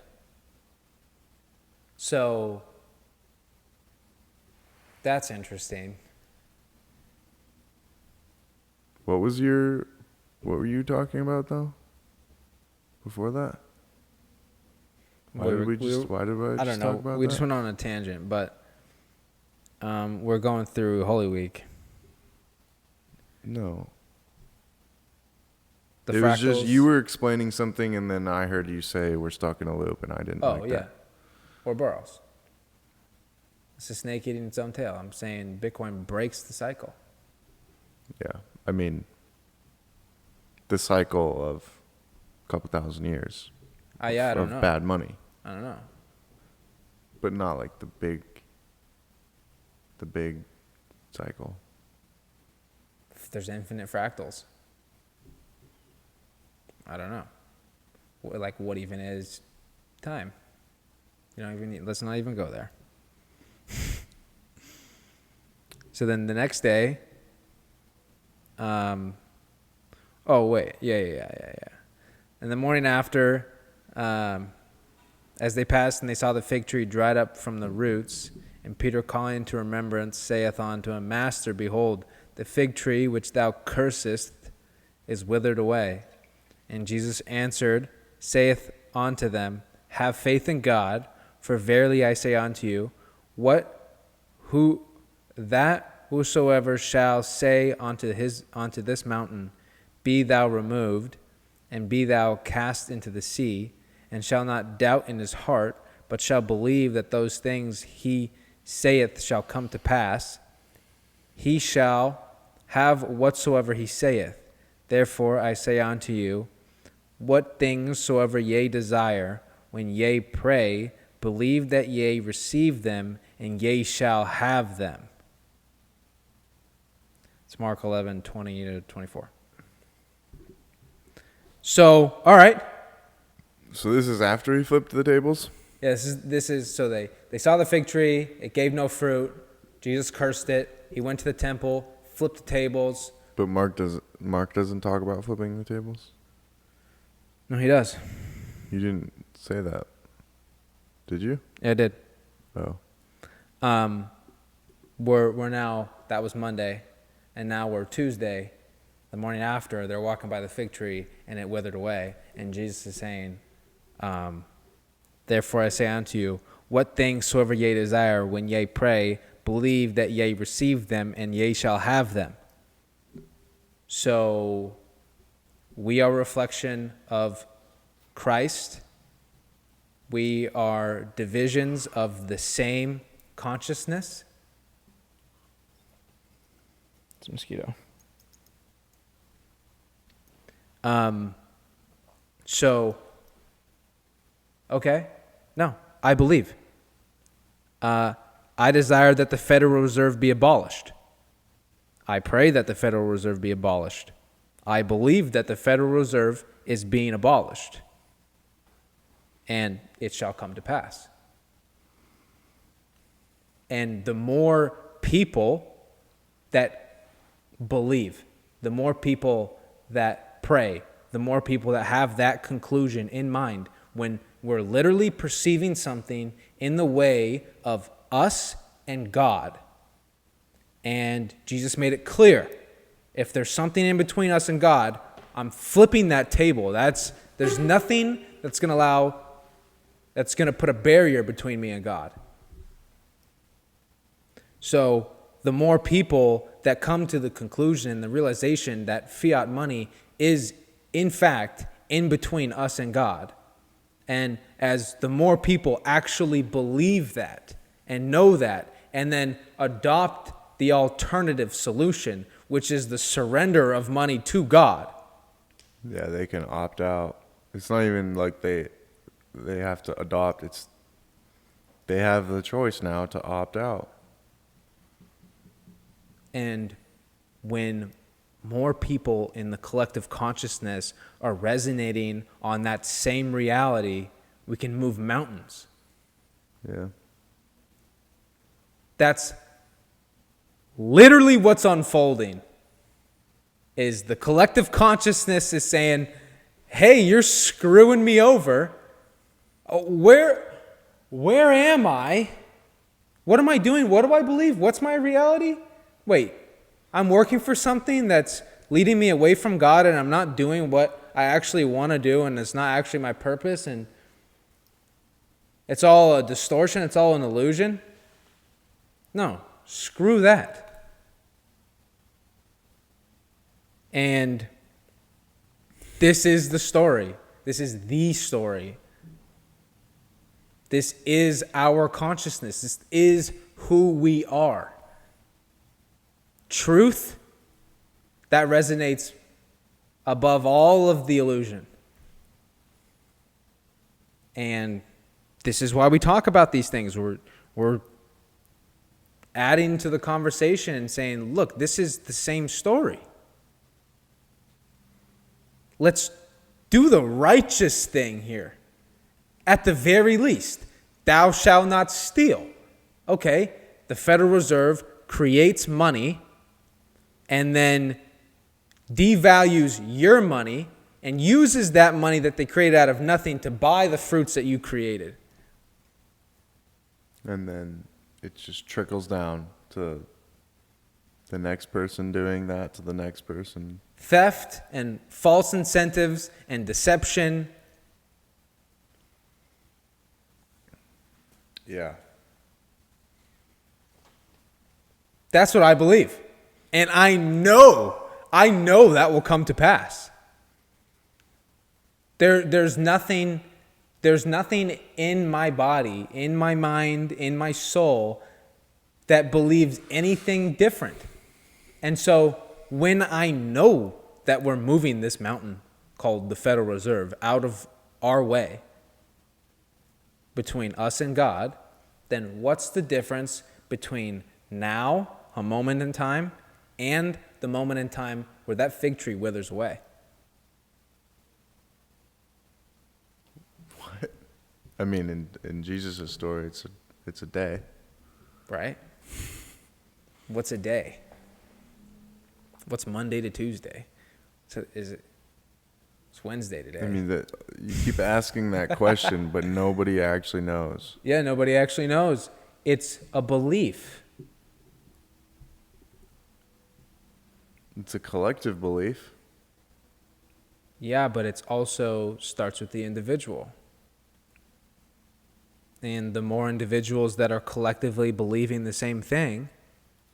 So that's interesting. What were you talking about though? Before that? Why did I just I don't know. talk about We that? just went on a tangent, but we're going through Holy Week. No. The It was just fractals. you were explaining something and then I heard you say we're stuck in a loop and I didn't Oh, like yeah. that. Or Burrows. It's a snake eating its own tail. I'm saying Bitcoin breaks the cycle. Yeah. I mean, the cycle of a couple thousand years I don't of know. bad money. I don't know. But not like the big cycle. If there's infinite fractals. I don't know. Like, what even is time? Let's not even go there. So then the next day, and the morning after, as they passed and they saw the fig tree dried up from the roots, and Peter calling to remembrance saith unto him, Master, behold, the fig tree which thou cursest is withered away. And Jesus answered, saith unto them, Have faith in God, for verily I say unto you, whosoever shall say unto this mountain, Be thou removed, and be thou cast into the sea, and shall not doubt in his heart, but shall believe that those things he saith shall come to pass, he shall have whatsoever he saith. Therefore I say unto you, what things soever ye desire, when ye pray, believe that ye receive them, and ye shall have them. It's Mark 11:20-24. So, all right. So this is after he flipped the tables? Yeah, this is so they saw the fig tree, it gave no fruit. Jesus cursed it. He went to the temple, flipped the tables. But Mark doesn't talk about flipping the tables? No, he does. You didn't say that. Did you? Yeah, it did. Oh. We're now, that was Monday, and now we're Tuesday. The morning after, they're walking by the fig tree, and it withered away. And Jesus is saying, Therefore I say unto you, what things soever ye desire, when ye pray, believe that ye receive them, and ye shall have them. So we are a reflection of Christ. We are divisions of the same consciousness. It's a mosquito. Okay. No, I believe. I desire that the Federal Reserve be abolished. I pray that the Federal Reserve be abolished. I believe that the Federal Reserve is being abolished. And it shall come to pass. And the more people that believe, the more people that pray, the more people that have that conclusion in mind, when we're literally perceiving something in the way of us and God. And Jesus made it clear, if there's something in between us and God, I'm flipping that table. There's nothing that's going to put a barrier between me and God. So the more people that come to the conclusion and the realization that fiat money is, in fact, in between us and God, and as the more people actually believe that and know that, and then adopt the alternative solution, which is the surrender of money to God. Yeah, they can opt out. It's not even like they have to adopt. They have the choice now to opt out. And when more people in the collective consciousness are resonating on that same reality, we can move mountains. Yeah. That's literally what's unfolding. Is the collective consciousness is saying, hey, you're screwing me over. Where am I? What am I doing? What do I believe? What's my reality? Wait, I'm working for something that's leading me away from God, and I'm not doing what I actually want to do, and it's not actually my purpose, and it's all a distortion, it's all an illusion. No, screw that. And this is the story. This is the story. This is our consciousness. This is who we are. Truth, that resonates above all of the illusion. And this is why we talk about these things. We're adding to the conversation and saying, look, this is the same story. Let's do the righteous thing here. At the very least, thou shalt not steal. Okay, the Federal Reserve creates money and then devalues your money and uses that money that they created out of nothing to buy the fruits that you created. And then it just trickles down to the next person doing that to the next person. Theft and false incentives and deception. Yeah. That's what I believe. And I know that will come to pass. There's nothing in my body, in my mind, in my soul that believes anything different. And so when I know that we're moving this mountain called the Federal Reserve out of our way between us and God, then what's the difference between now, a moment in time, and the moment in time where that fig tree withers away? What? I mean, in Jesus' story, it's a day. Right? What's a day? What's Monday to Tuesday? So it's Wednesday today. I mean, you keep asking that question, but nobody actually knows. Yeah, nobody actually knows. It's a belief. It's a collective belief. Yeah, but it also starts with the individual. And the more individuals that are collectively believing the same thing.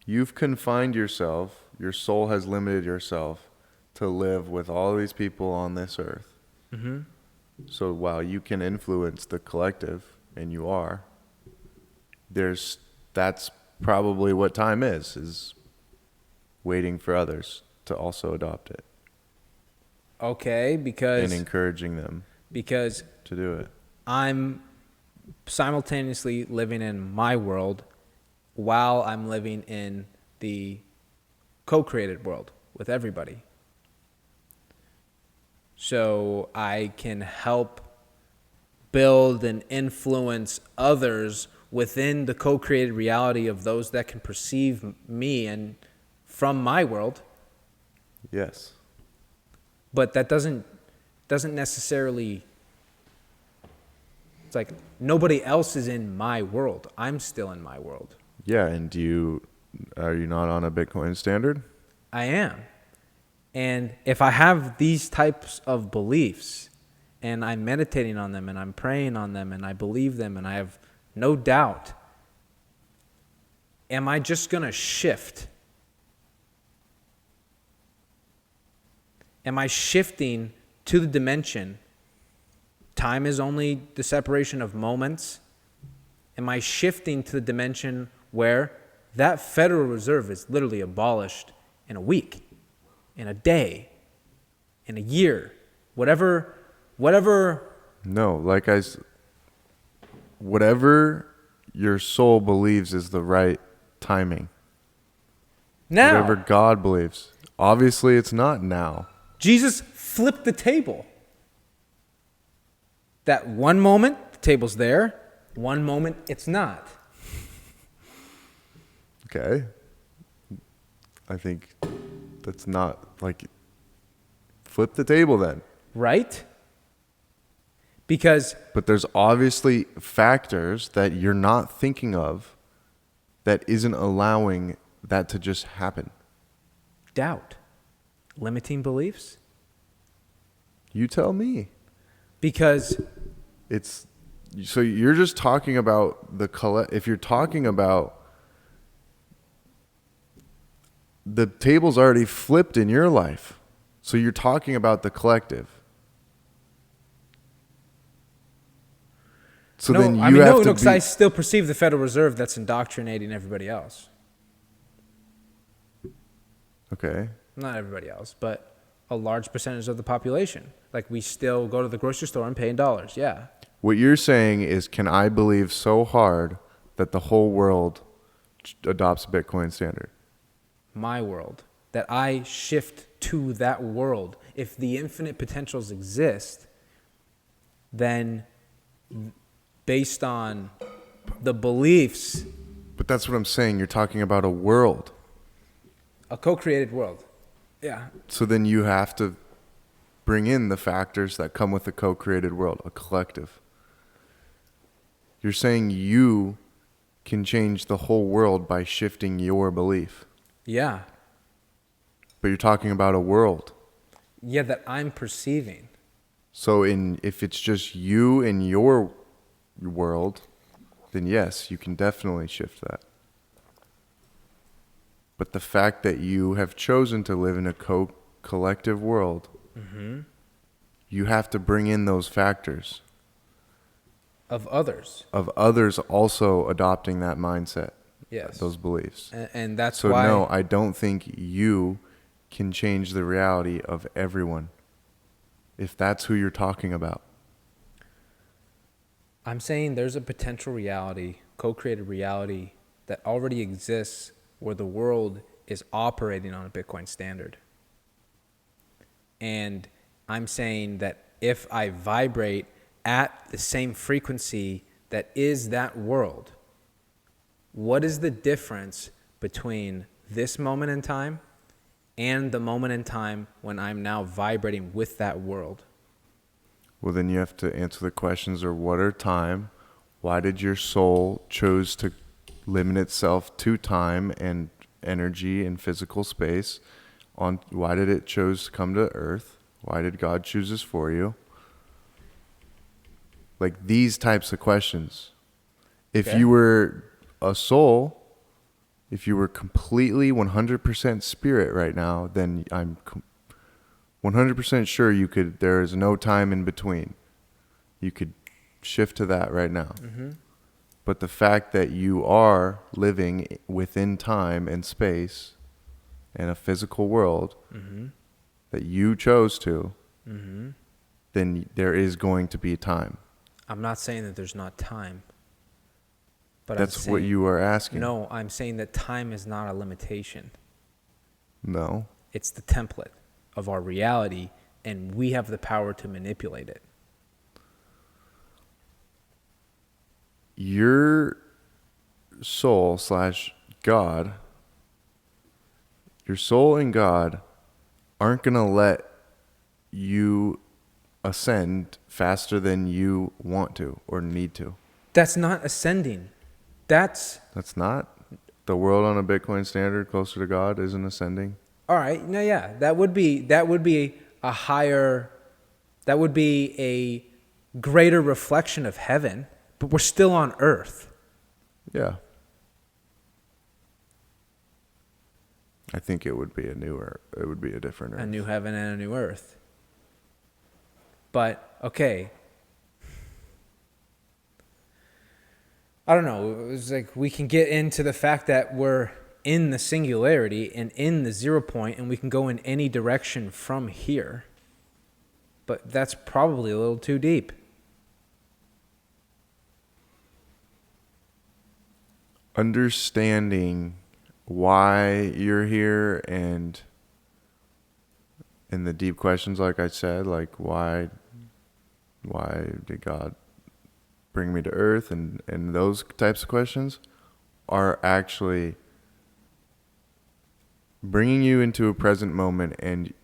You've confined yourself, your soul has limited yourself to live with all these people on this earth. Mm-hmm. So while you can influence the collective, and you are, that's probably what time is waiting for others to also adopt it. Okay, because... And encouraging them because to do it. I'm simultaneously living in my world while I'm living in the co-created world with everybody. So I can help build and influence others within the co-created reality of those that can perceive me and from my world. Yes. But that doesn't necessarily... It's like nobody else is in my world. I'm still in my world. Yeah, and are you not on a Bitcoin standard? I am. And if I have these types of beliefs and I'm meditating on them and I'm praying on them and I believe them and I have no doubt, am I just going to shift? Am I shifting to the dimension? Time is only the separation of moments. Am I shifting to the dimension where that Federal Reserve is literally abolished in a week, in a day, in a year, whatever? No, whatever your soul believes is the right timing. Now, Whatever God believes. Obviously, it's not now. Jesus flipped the table. That one moment, the table's there. One moment, it's not. Okay. I think that's not like flip the table then. Right? Because But there's obviously factors that you're not thinking of that isn't allowing that to just happen. doubt, limiting beliefs. You tell me. Because It's so you're just talking about if you're talking about the table's already flipped in your life. So you're talking about the collective. So then you have to because I still perceive the Federal Reserve that's indoctrinating everybody else. Okay. Not everybody else, but a large percentage of the population. Like, we still go to the grocery store and pay in dollars. Yeah. What you're saying is, can I believe so hard that the whole world adopts Bitcoin standard? My world. That I shift to that world. If the infinite potentials exist, then based on the beliefs, But that's what I'm saying. You're talking about a world. a co-created world. Yeah. So then you have to bring in the factors that come with a co-created world, a collective. You're saying you can change the whole world by shifting your belief. Yeah. But you're talking about a world. Yeah, that I'm perceiving. So if it's just you in your world, then yes, you can definitely shift that. But the fact that you have chosen to live in a collective world, you have to bring in those factors Of others. of others also adopting that mindset, Yes. those beliefs. And that's So why. no, I don't think you can change the reality of everyone if that's who you're talking about. I'm saying there's a potential reality, co-created reality, that already exists where the world is operating on a Bitcoin standard. And I'm saying that if I vibrate at the same frequency that is that world, what is the difference between this moment in time and the moment in time when I'm now vibrating with that world? Well, then you have to answer the questions, or what are time? Why did your soul choose to limit itself to time and energy and physical space? Why did it choose to come to earth? Why did God choose this for you? Like these types of questions. If Okay. you were a soul, if you were completely 100% spirit right now, then I'm 100% sure there is no time in between. You could shift to that right now. Mm-hmm. But the fact that you are living within time and space and a physical world Mm-hmm. that you chose to, Mm-hmm. then there is going to be time. I'm not saying that there's not time. But That's I'm what saying, you are asking. No, I'm saying that time is not a limitation. No. It's the template of our reality, and we have the power to manipulate it. Your soul / God, your soul and God aren't going to let you ascend faster than you want to or need to. That's not ascending. That's That's not. The world on a Bitcoin standard closer to God isn't ascending. all right. No, yeah, that would be a higher, that would be a greater reflection of heaven, but we're still on earth. Yeah. I think it would be a different earth. A new heaven and a new earth. But okay, I don't know. It was like we can get into the fact that we're in the singularity and in the 0 point, and we can go in any direction from here. But that's probably a little too deep. understanding why you're here and the deep questions, like I said, like why did God bring me to earth, and those types of questions are actually bringing you into a present moment, and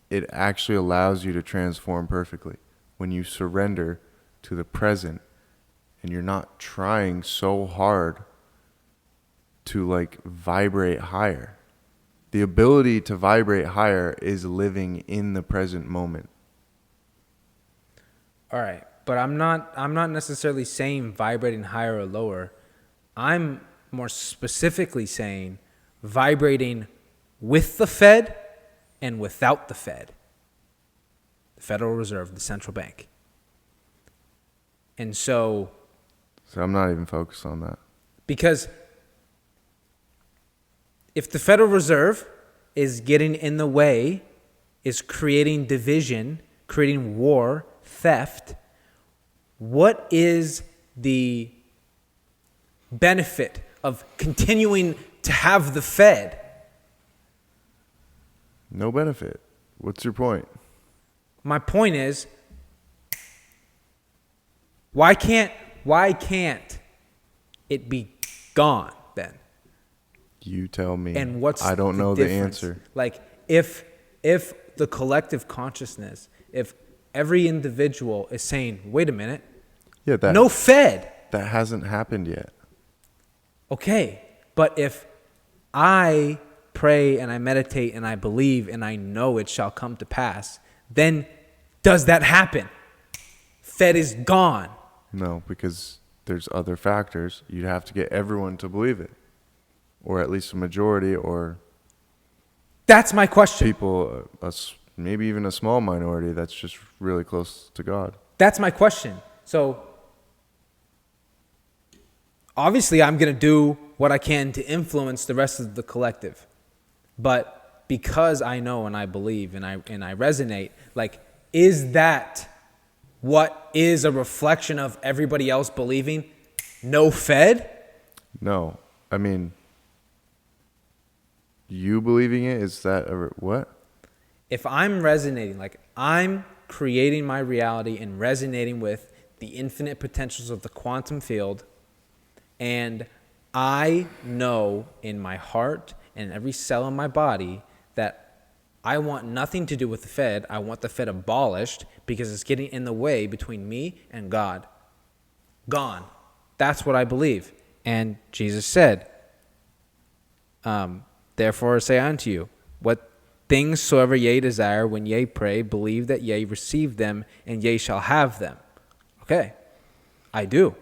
it actually allows you to transform perfectly when you surrender to the present and you're not trying so hard to like vibrate higher. The ability to vibrate higher is living in the present moment. All right, but I'm not necessarily saying vibrating higher or lower. I'm more specifically saying vibrating with the Fed and without the Fed. The Federal Reserve, the central bank. And so I'm not even focused on that. because if the Federal Reserve is getting in the way, is creating division, creating war, theft, what is the benefit of continuing to have the Fed? No benefit. What's your point? My point is, why can't it be gone then? You tell me. And what's I don't know difference? the answer. Like if the collective consciousness, if every individual is saying, wait a minute, Yeah, no Fed. that hasn't happened yet. Okay, but if I pray and I meditate and I believe and I know it shall come to pass, then does that happen? Fed is gone. No, because there's other factors. You'd have to get everyone to believe it, or at least a majority, or That's my question. people, maybe even a small minority that's just really close to God. That's my question. So obviously I'm going to do what I can to influence the rest of the collective. But because I know and I believe and I resonate, like, is that what is a reflection of everybody else believing? No Fed? No, I mean, you believing it, is that what? If I'm resonating, like I'm creating my reality and resonating with the infinite potentials of the quantum field, and I know in my heart and every cell in my body that I want nothing to do with the Fed. I want the Fed abolished because it's getting in the way between me and God. Gone. That's what I believe. And Jesus said, therefore I say unto you, what things soever ye desire when ye pray, believe that ye receive them, and ye shall have them. Okay, I do.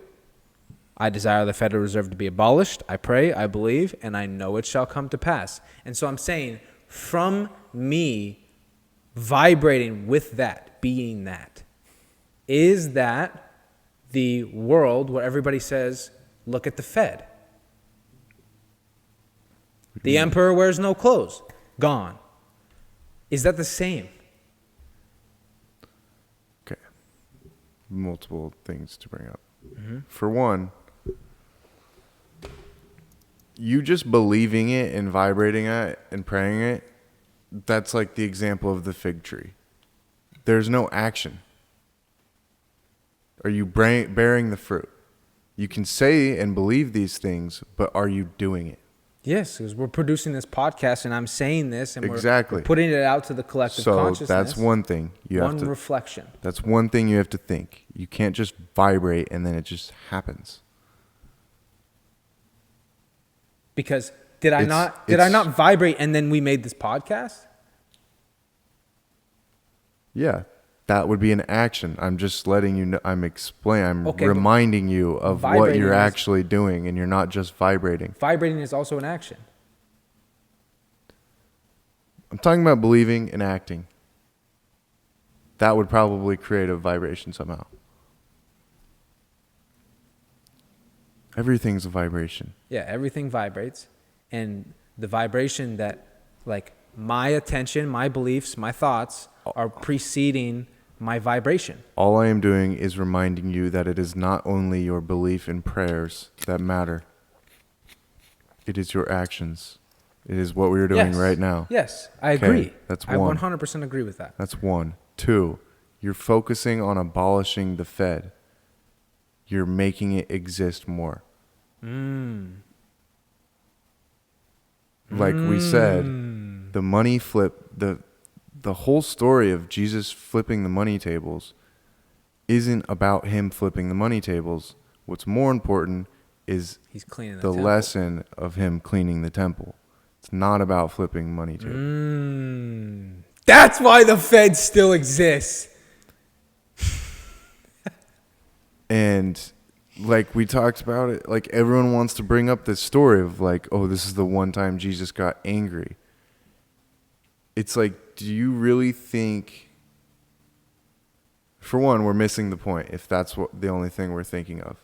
I desire the Federal Reserve to be abolished. I pray, I believe, and I know it shall come to pass. And so I'm saying, from me vibrating with that, being that, is that the world where everybody says, look at the Fed? The emperor wears no clothes. Gone. Is that the same? Okay. Multiple things to bring up. Mm-hmm. For one, you just believing it and vibrating it and praying it, that's like the example of the fig tree. There's no action. Are you bearing the fruit? You can say and believe these things, but are you doing it? Yes, because we're producing this podcast and I'm saying this and Exactly. we're putting it out to the collective consciousness. So that's one thing you have to... One reflection. That's one thing you have to think. You can't just vibrate and then it just happens. Because did I not vibrate and then we made this podcast? Yeah, that would be an action. I'm just letting you know. I'm reminding you of what you're actually doing, and you're not just vibrating. Vibrating is also an action. I'm talking about believing and acting. That would probably create a vibration somehow. Everything's a vibration. Yeah, everything vibrates. And the vibration that, like, my attention, my beliefs, my thoughts are preceding my vibration. All I am doing is reminding you that it is not only your belief in prayers that matter. It is your actions. It is what we are doing Yes. right now. Yes, I Okay, agree. that's I one. 100% agree with that. That's one. Two, you're focusing on abolishing the Fed. You're making it exist more. Like we said, the money flip, the whole story of Jesus flipping the money tables isn't about him flipping the money tables. What's more important is He's cleaning the the temple. lesson of him cleaning the temple. It's not about flipping money tables. That's why the Fed still exists. And like we talked about it, like everyone wants to bring up this story of like, oh, this is the one time Jesus got angry. It's like, do you really think, for one, we're missing the point if that's what the only thing we're thinking of.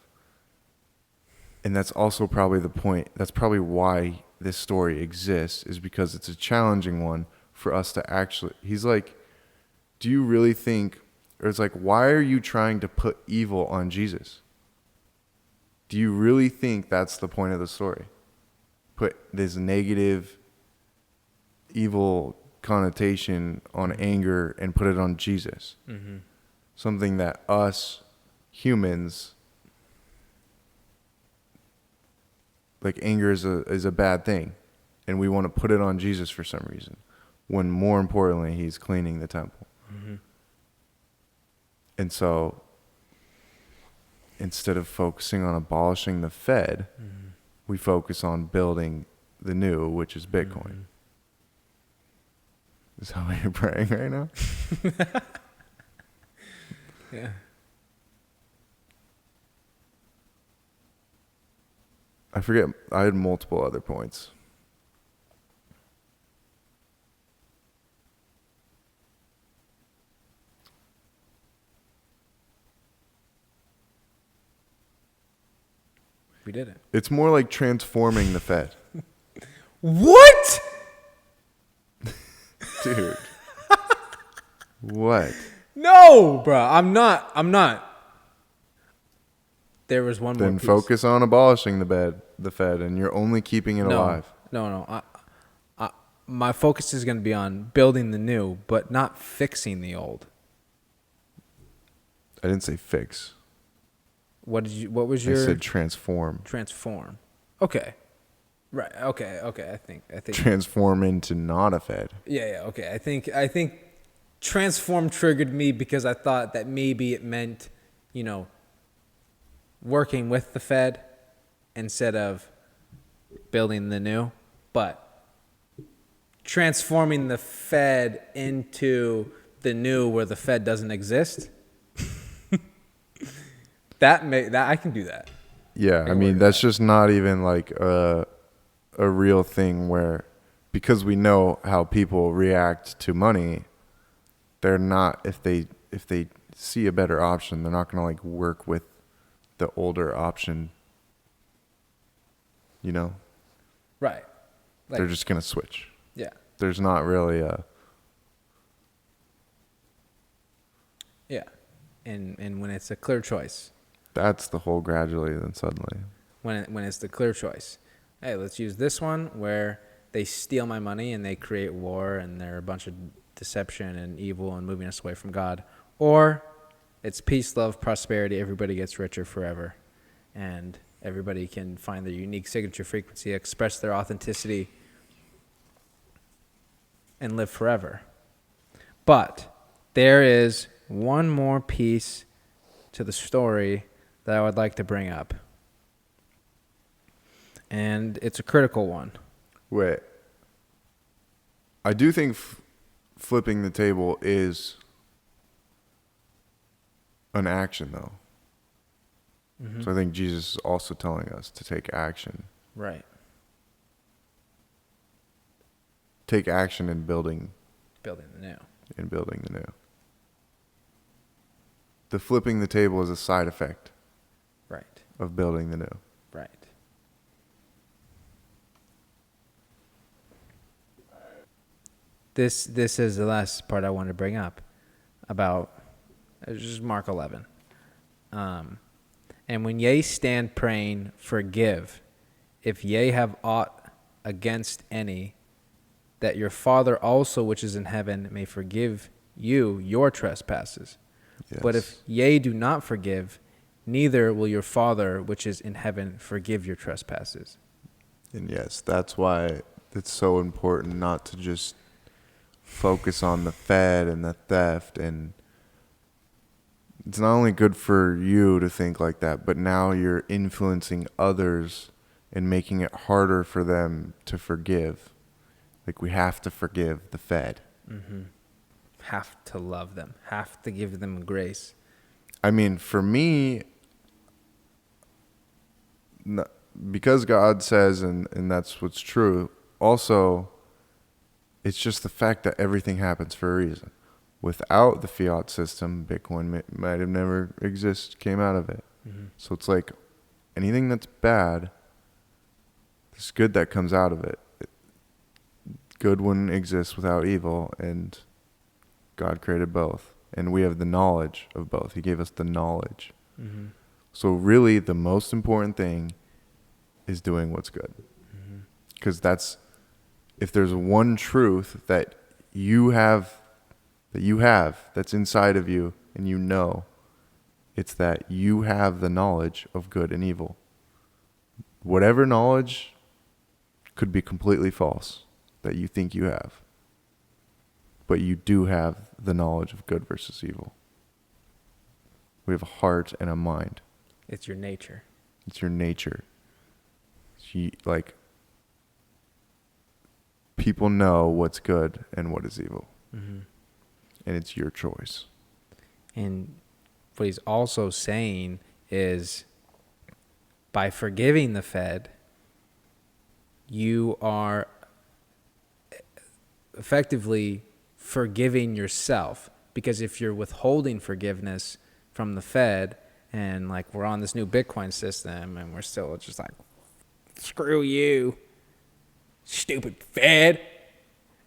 And that's also probably the point. That's probably why this story exists, is because it's a challenging one for us to actually. He's like, do you really think, or it's like, why are you trying to put evil on Jesus? Do you really think that's the point of the story? Put this negative, evil connotation on anger and put it on Jesus. Mm-hmm. Something that us humans, like anger is a bad thing, and we want to put it on Jesus for some reason, when more importantly, he's cleaning the temple. Mm-hmm. And so instead of focusing on abolishing the Fed, we focus on building the new, which is Bitcoin. Is that what you're praying right now? Yeah. I forget. I had multiple other points. We did it. It's more like transforming the Fed. What? Dude. What? No, bro. I'm not. There was one more Then piece. focus on abolishing the Fed, and you're only keeping it alive. No. My focus is going to be on building the new, but not fixing the old. I didn't say fix. What was your? I said transform. Transform. Okay. Right. Okay. I think. Transform into not a Fed. Yeah. Okay. I think transform triggered me because I thought that maybe it meant, working with the Fed instead of building the new, but transforming the Fed into the new where the Fed doesn't exist. that I can do that. Yeah, I mean, that's just not even like a real thing where, because we know how people react to money, they're not, if they see a better option, they're not going to like work with the older option, Right. Like, they're just going to switch. Yeah. There's not really a... Yeah. And when it's a clear choice. That's the whole gradually, then suddenly. When it's the clear choice. Hey, let's use this one where they steal my money and they create war and they're a bunch of deception and evil and moving us away from God. Or it's peace, love, prosperity, everybody gets richer forever. And everybody can find their unique signature frequency, express their authenticity, and live forever. But there is one more piece to the story that I would like to bring up. And it's a critical one. Wait. I do think flipping the table is an action, though. Mm-hmm. So I think Jesus is also telling us to take action. Right. Take action in building the new. In building the new. The flipping the table is a side effect. Right. Of building the new. Right. This is the last part I want to bring up about just Mark 11. And when ye stand praying, forgive, if ye have aught against any, that your Father also which is in heaven may forgive you your trespasses. Yes. But if ye do not forgive, neither will your Father which is in heaven forgive your trespasses. And yes, that's why it's so important not to just focus on the Fed and the theft. And it's not only good for you to think like that, but now you're influencing others and making it harder for them to forgive. Like, we have to forgive the Fed. Mm-hmm. Have to love them. Have to give them grace. I mean, for me, because God says, and that's what's true, also, it's just the fact that everything happens for a reason. Without the fiat system, Bitcoin might have never came out of it. Mm-hmm. So it's like anything that's bad, there's good that comes out of it. Good wouldn't exist without evil, and God created both. And we have the knowledge of both. He gave us the knowledge. Mm-hmm. So really, the most important thing is doing what's good. Because if there's one truth that you have, that's inside of you, and you know, it's that you have the knowledge of good and evil. Whatever knowledge could be completely false that you think you have. But you do have the knowledge of good versus evil. We have a heart and a mind. It's your nature. It's your nature. People know what's good and what is evil. Mm-hmm. And it's your choice. And what he's also saying is, by forgiving the Fed, you are effectively forgiving yourself. Because if you're withholding forgiveness from the Fed, and like we're on this new Bitcoin system and we're still just like, screw you, stupid Fed.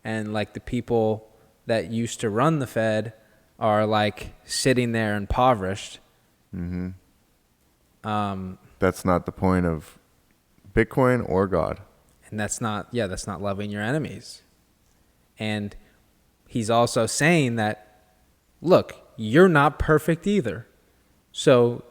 And like the people that used to run the Fed are like sitting there impoverished. Mm-hmm. That's not the point of Bitcoin or God. And that's not loving your enemies. And he's also saying that, look, you're not perfect either. So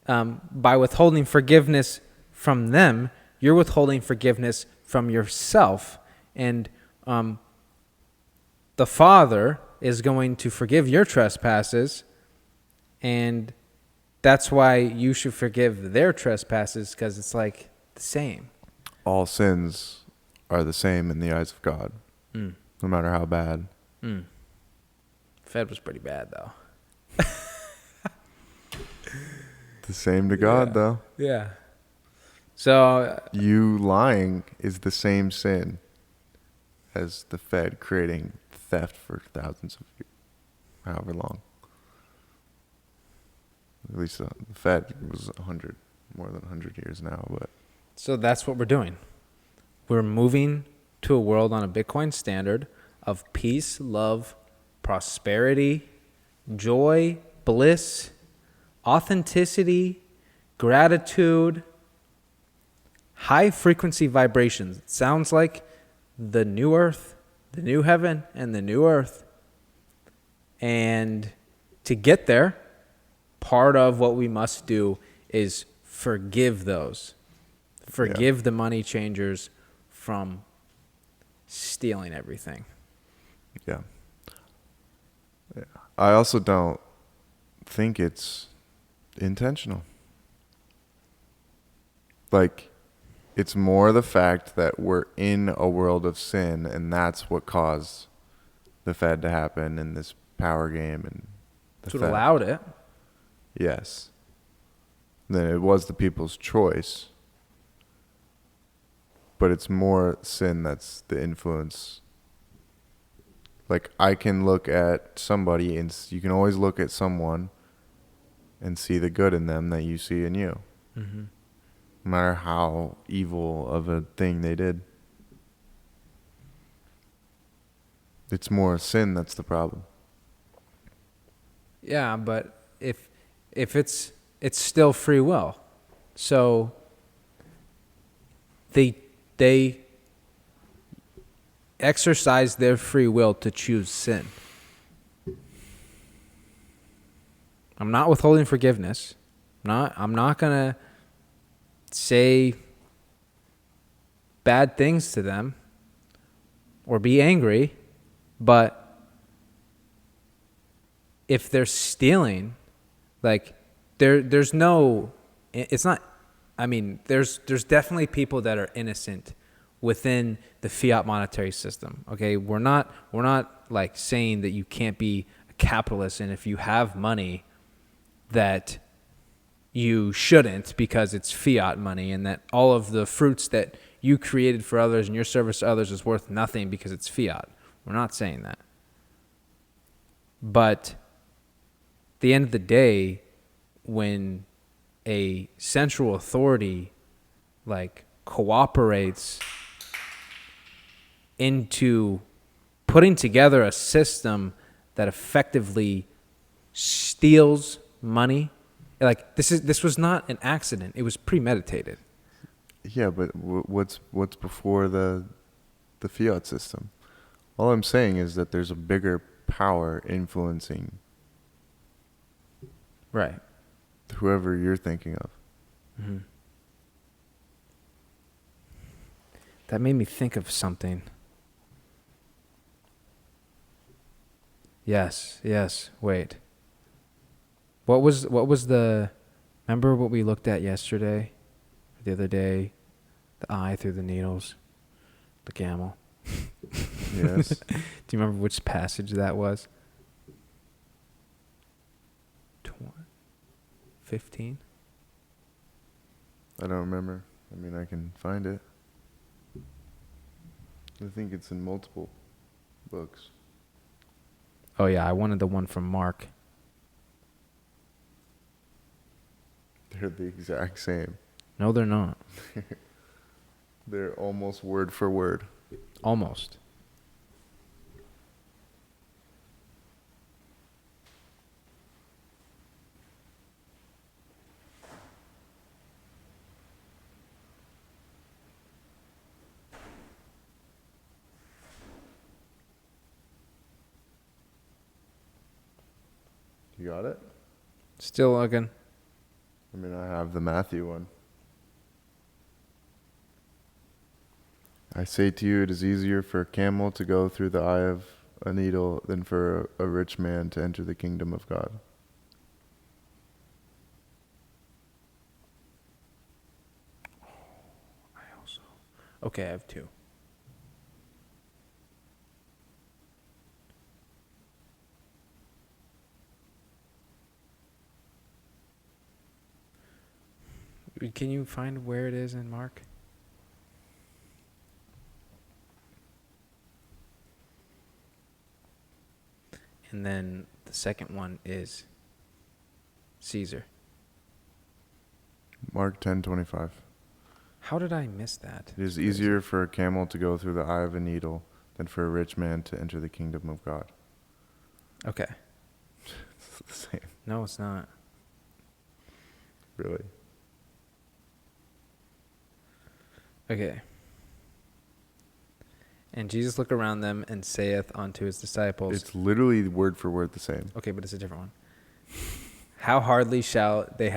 by withholding forgiveness from them, you're withholding forgiveness from yourself. And the Father is going to forgive your trespasses, and that's why you should forgive their trespasses, because it's like the same. All sins are the same in the eyes of God, no matter how bad. Fed was pretty bad, though. The same to God, though. Yeah. So you lying is the same sin as the Fed creating theft for thousands of years, however long. At least the Fed was more than 100 years now. But so that's what we're doing. We're moving to a world on a Bitcoin standard of peace, love, prosperity, joy, bliss, authenticity, gratitude, high frequency vibrations. It sounds like the new earth, the new heaven, and the new earth. And to get there, part of what we must do is forgive those. Forgive the money changers from stealing everything. Yeah. I also don't think it's intentional. Like, it's more the fact that we're in a world of sin, and that's what caused the Fed to happen in this power game. And That's what allowed it. Yes. Then it was the people's choice. But it's more sin that's the influence. Like, I can look at somebody, and you can always look at someone and see the good in them that you see in you. Mm-hmm. No matter how evil of a thing they did. It's more sin that's the problem. Yeah, but if it's still free will. So they exercise their free will to choose sin. I'm not withholding forgiveness. I'm not gonna say bad things to them or be angry, but if they're stealing, like there's no, it's not, I mean, there's definitely people that are innocent within the fiat monetary system. Okay, we're not like saying that you can't be a capitalist, and if you have money that you shouldn't because it's fiat money, and that all of the fruits that you created for others and your service to others is worth nothing because it's fiat. We're not saying that. But at the end of the day, when a central authority like cooperates into putting together a system that effectively steals money, like this was not an accident. It was premeditated. Yeah, but what's before the fiat system? All I'm saying is that there's a bigger power influencing Right. whoever you're thinking of. Mm-hmm. That made me think of something. Yes. Wait. What was the? Remember what we looked at yesterday, the other day, the eye through the needles, the camel. Yes. Do you remember which passage that was? 15? I don't remember. I mean, I can find it. I think it's in multiple books. Oh yeah, I wanted the one from Mark. They're the exact same. No, they're not. They're almost word for word. Almost. You got it? Still looking. I mean, I have the Matthew one. I say to you, it is easier for a camel to go through the eye of a needle than for a rich man to enter the kingdom of God. Okay, I have two. Can you find where it is in Mark? And then the second one is Caesar. Mark 10:25. How did I miss that? It is easier for a camel to go through the eye of a needle than for a rich man to enter the kingdom of God. Okay. It's the same. No, it's not. Really? Okay. And Jesus looked around them and saith unto his disciples. It's literally word for word the same. Okay, but it's a different one. How hardly shall they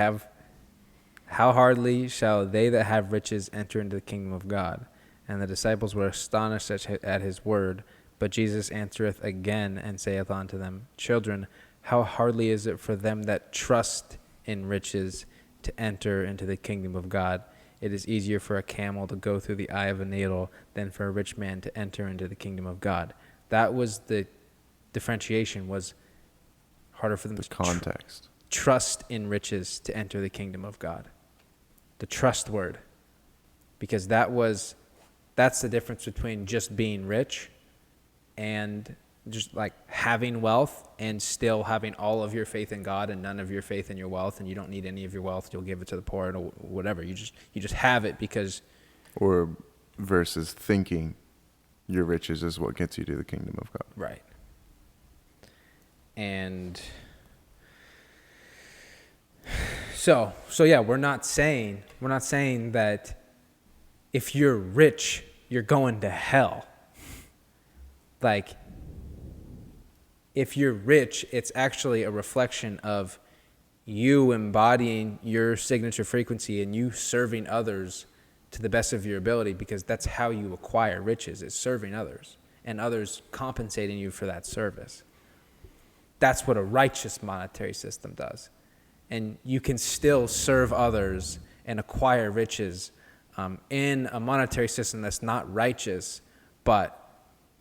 that have riches enter into the kingdom of God? And the disciples were astonished at his word. But Jesus answereth again and saith unto them, Children, how hardly is it for them that trust in riches to enter into the kingdom of God? It is easier for a camel to go through the eye of a needle than for a rich man to enter into the kingdom of God. That was the differentiation, was harder for them The to context. trust in riches to enter the kingdom of God. The trust word. Because that's the difference between just being rich and just like having wealth and still having all of your faith in God and none of your faith in your wealth, and you don't need any of your wealth. You'll give it to the poor or whatever. You just have it because. Or versus thinking your riches is what gets you to the kingdom of God. Right. And so yeah, we're not saying that if you're rich, you're going to hell. Like, if you're rich, it's actually a reflection of you embodying your signature frequency and you serving others to the best of your ability, because that's how you acquire riches, is serving others and others compensating you for that service. That's what a righteous monetary system does. And you can still serve others and acquire riches in a monetary system that's not righteous, but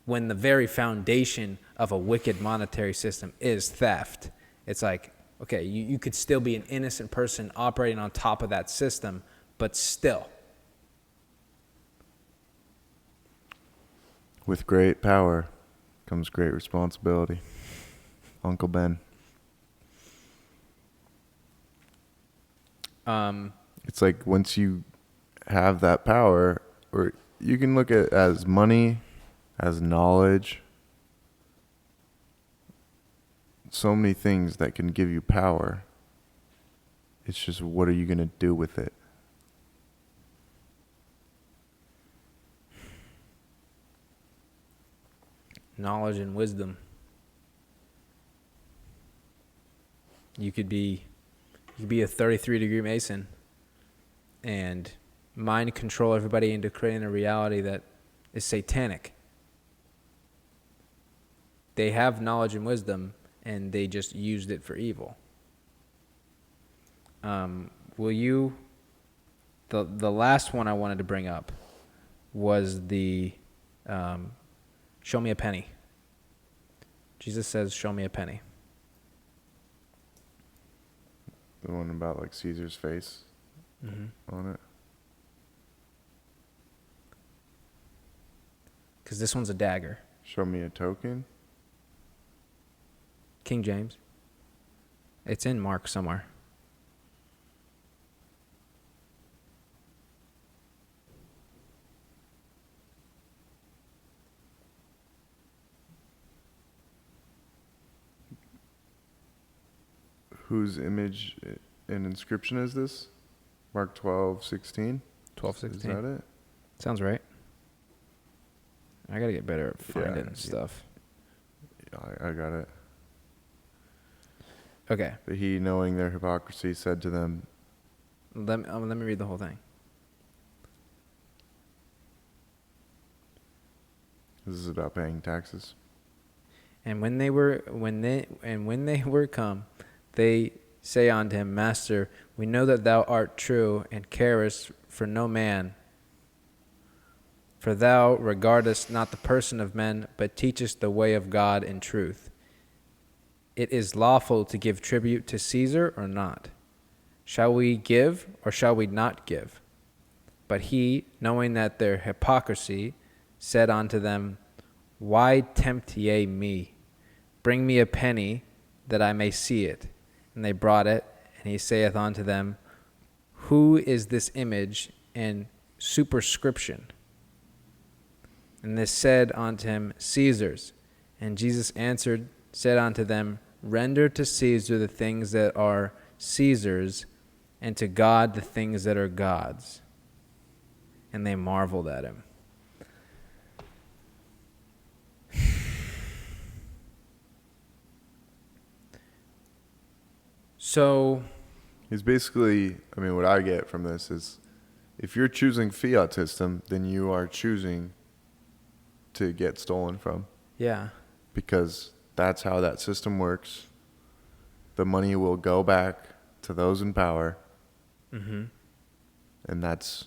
when the very foundation of a wicked monetary system is theft, it's like, okay, you could still be an innocent person operating on top of that system, but still. With great power comes great responsibility. Uncle Ben. It's like once you have that power, or you can look at it as money, as knowledge, so many things that can give you power. It's just, what are you going to do with it? Knowledge and wisdom. You could be a 33-degree Mason and mind control everybody into creating a reality that is satanic. They have knowledge and wisdom, and they just used it for evil. The last one I wanted to bring up was the show me a penny. Jesus says, show me a penny. The one about like Caesar's face on it. Because this one's a dagger. Show me a token. King James. It's in Mark somewhere. Whose image and inscription is this? Mark 12:16? 12:16. Is that it? Sounds right. I gotta get better at finding stuff. I got it. Okay. But he, knowing their hypocrisy, said to them, Let me read the whole thing. this is about paying taxes. And when they were come, they say unto him, Master, we know that thou art true and carest for no man. For thou regardest not the person of men, but teachest the way of God in truth. It is lawful to give tribute to Caesar or not? Shall we give or shall we not give? But he, knowing that their hypocrisy, said unto them, Why tempt ye me? Bring me a penny, that I may see it. And they brought it, and he saith unto them, Who is this image and superscription? And they said unto him, Caesar's. And Jesus answered, said unto them, Render to Caesar the things that are Caesar's, and to God the things that are God's. And they marveled at him. So, He's basically, I mean, what I get from this is, if you're choosing fiat system, then you are choosing to get stolen from. yeah. Because that's how that system works. The money will go back to those in power. Mm-hmm. And that's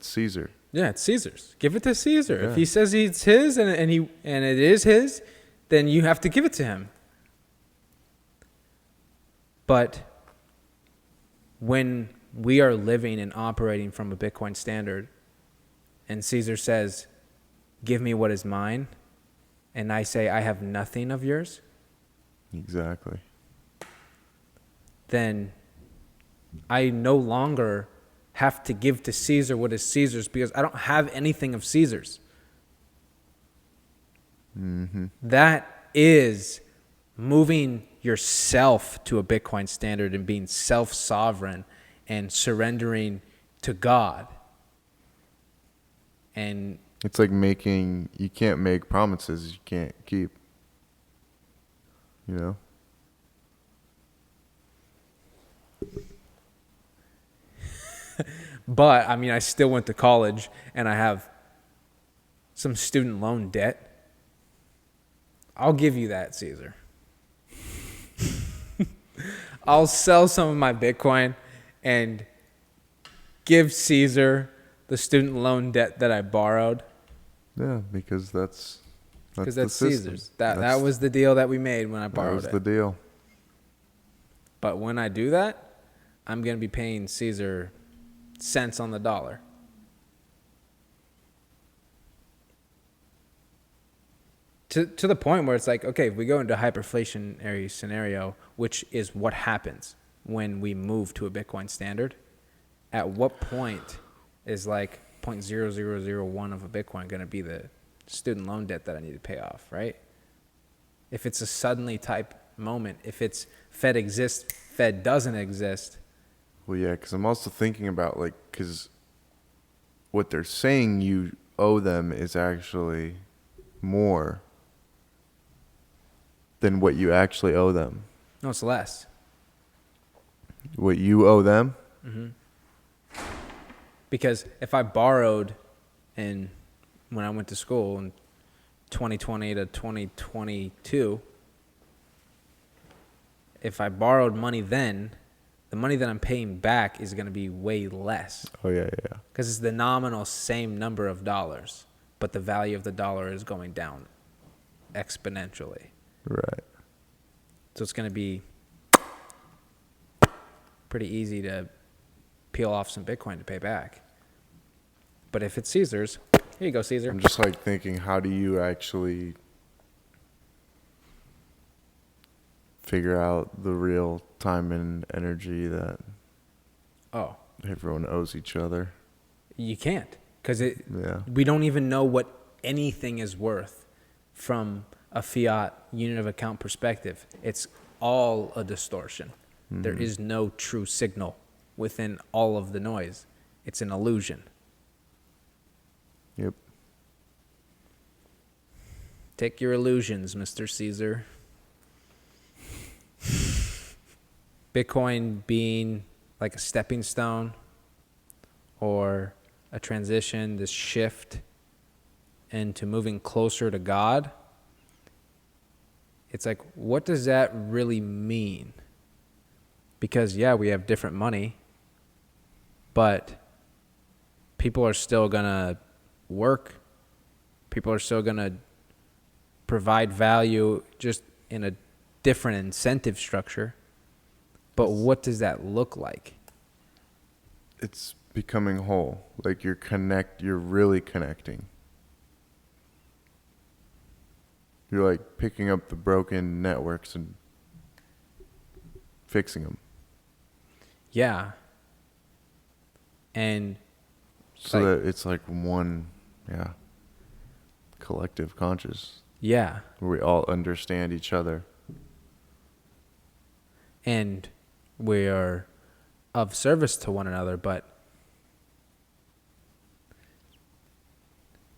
Caesar. Yeah, it's Caesar's. Give it to Caesar. Yeah. If he says it's his and it is his, then you have to give it to him. But when we are living and operating from a Bitcoin standard, and Caesar says, give me what is mine, and I say, I have nothing of yours, Exactly. then I no longer have to give to Caesar what is Caesar's, because I don't have anything of Caesar's. Mm-hmm. That is moving yourself to a Bitcoin standard and being self-sovereign and surrendering to God. And It's like you can't make promises you can't keep. You know? but I mean, I still went to college and I have some student loan debt. I'll give you that, Caesar. I'll sell some of my Bitcoin and give Caesar the student loan debt that I borrowed. Yeah, because that's Because the that's system. Caesar's. That was the deal that we made when I That borrowed was it. the deal. But when I do that, I'm going to be paying Caesar cents on the dollar. To the point where it's like, okay, if we go into a hyperinflationary scenario, which is what happens when we move to a Bitcoin standard, at what point is like 0.0001 of a Bitcoin going to be the student loan debt that I need to pay off, right? If it's a suddenly type moment, if it's Fed exists, Fed doesn't exist. Well, yeah, because I'm also thinking about, like, because what they're saying you owe them is actually more than what you actually owe them. No, it's less. What you owe them? Because if I borrowed when I went to school in 2020 to 2022, if I borrowed money then, the money that I'm paying back is going to be way less. Oh, yeah. Because it's the nominal same number of dollars, but the value of the dollar is going down exponentially. Right. So it's going to be pretty easy to peel off some Bitcoin to pay back. But if it's Caesar's, here you go, Caesar. I'm just like thinking, how do you actually figure out the real time and energy that Oh, everyone owes each other? you can't, because Yeah. we don't even know what anything is worth from a fiat unit of account perspective. It's all a distortion. There is no true signal within all of the noise. It's an illusion. Yep. Take your illusions, Mr. Caesar. Bitcoin being like a stepping stone or a transition, this shift into moving closer to God. It's like, what does that really mean? Because, yeah, we have different money, but people are still going to work. People are still going to provide value just in a different incentive structure. But what does that look like? It's becoming whole. Like you're really connecting. You're like picking up the broken networks and fixing them. Yeah. And So like, that it's like one, collective conscious yeah. where we all understand each other. And we are of service to one another, but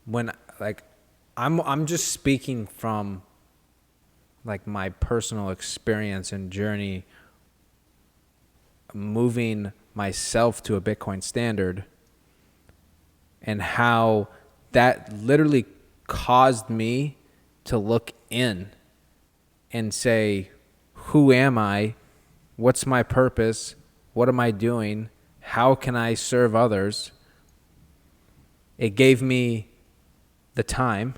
when like I'm just speaking from like my personal experience and journey moving myself to a Bitcoin standard and how that literally caused me to look in and say, who am I? What's my purpose? What am I doing? How can I serve others? It gave me the time.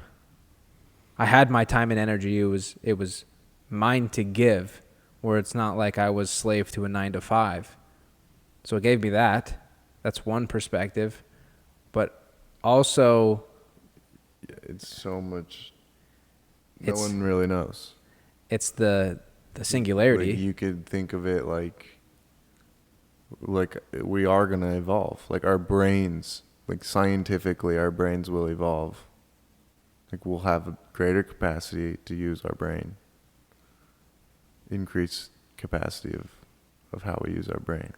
I had my time and energy. It was mine to give, where it's not like I was slave to a 9-to-5. So it gave me that. That's one perspective. But also, It's so much. No one really knows. it's the singularity. Like you could think of it like we are going to evolve. Like our brains, like scientifically, our brains will evolve. Like we'll have a greater capacity to use our brain. Increased capacity of how we use our brain.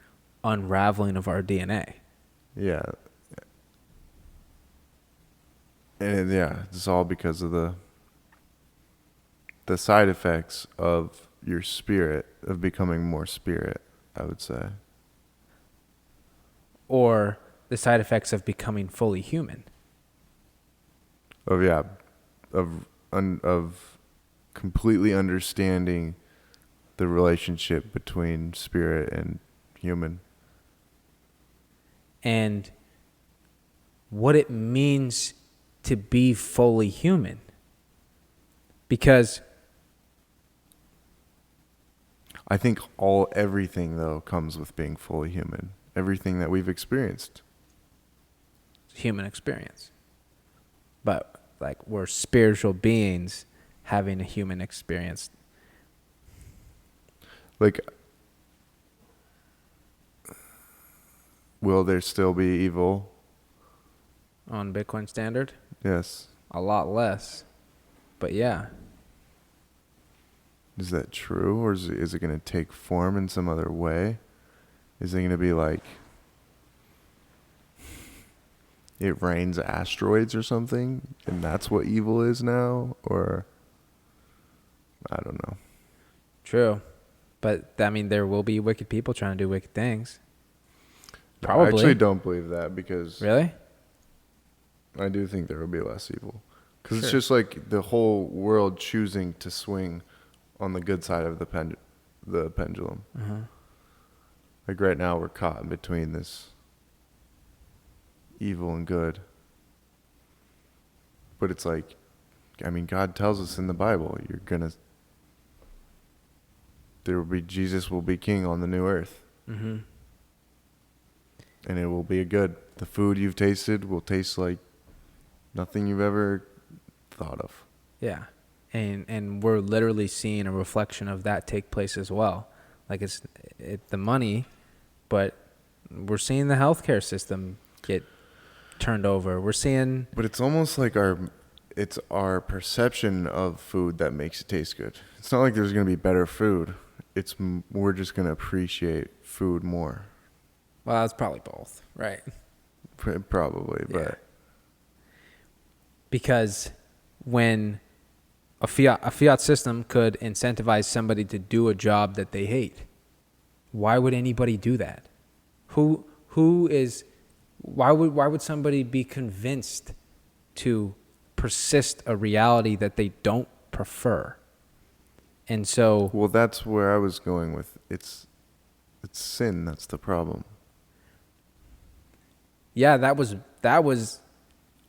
Unraveling of our DNA. Yeah. And yeah, it's all because of the side effects of your spirit, of becoming more spirit, I would say. Or the side effects of becoming fully human. Of yeah, of completely understanding the relationship between spirit and human. And what it means to be fully human. Because I think everything though comes with being fully human. Everything that we've experienced. human experience. But like we're spiritual beings having a human experience. Like, will there still be evil? On Bitcoin standard, Yes. a lot less. But yeah, Is that true, or is it going to take form in some other way? Is it going to be like it rains asteroids or something, and that's what evil is now? Or I don't know. true. But I mean, there will be wicked people trying to do wicked things. No, Probably. I actually don't believe that, because Really? I do think there will be less evil. Because it's Sure. just like the whole world choosing to swing on the good side of the pendulum. Uh-huh. Like right now, we're caught in between this evil and good. But it's like, I mean, God tells us in the Bible, Jesus will be king on the new earth. Mm-hmm. And it will be a good. The food you've tasted will taste like nothing you've ever thought of. Yeah. And we're literally seeing a reflection of that take place as well. Like it's the money, but we're seeing the healthcare system get turned over. We're seeing But it's almost like it's our perception of food that makes it taste good. It's not like there's going to be better food. We're just going to appreciate food more. well, it's probably both, right? Probably, Yeah. but Because when a fiat system could incentivize somebody to do a job that they hate, why would anybody do that? Why would somebody be convinced to persist a reality that they don't prefer? And so, well, that's where I was going with it's sin. That's the problem. yeah, that was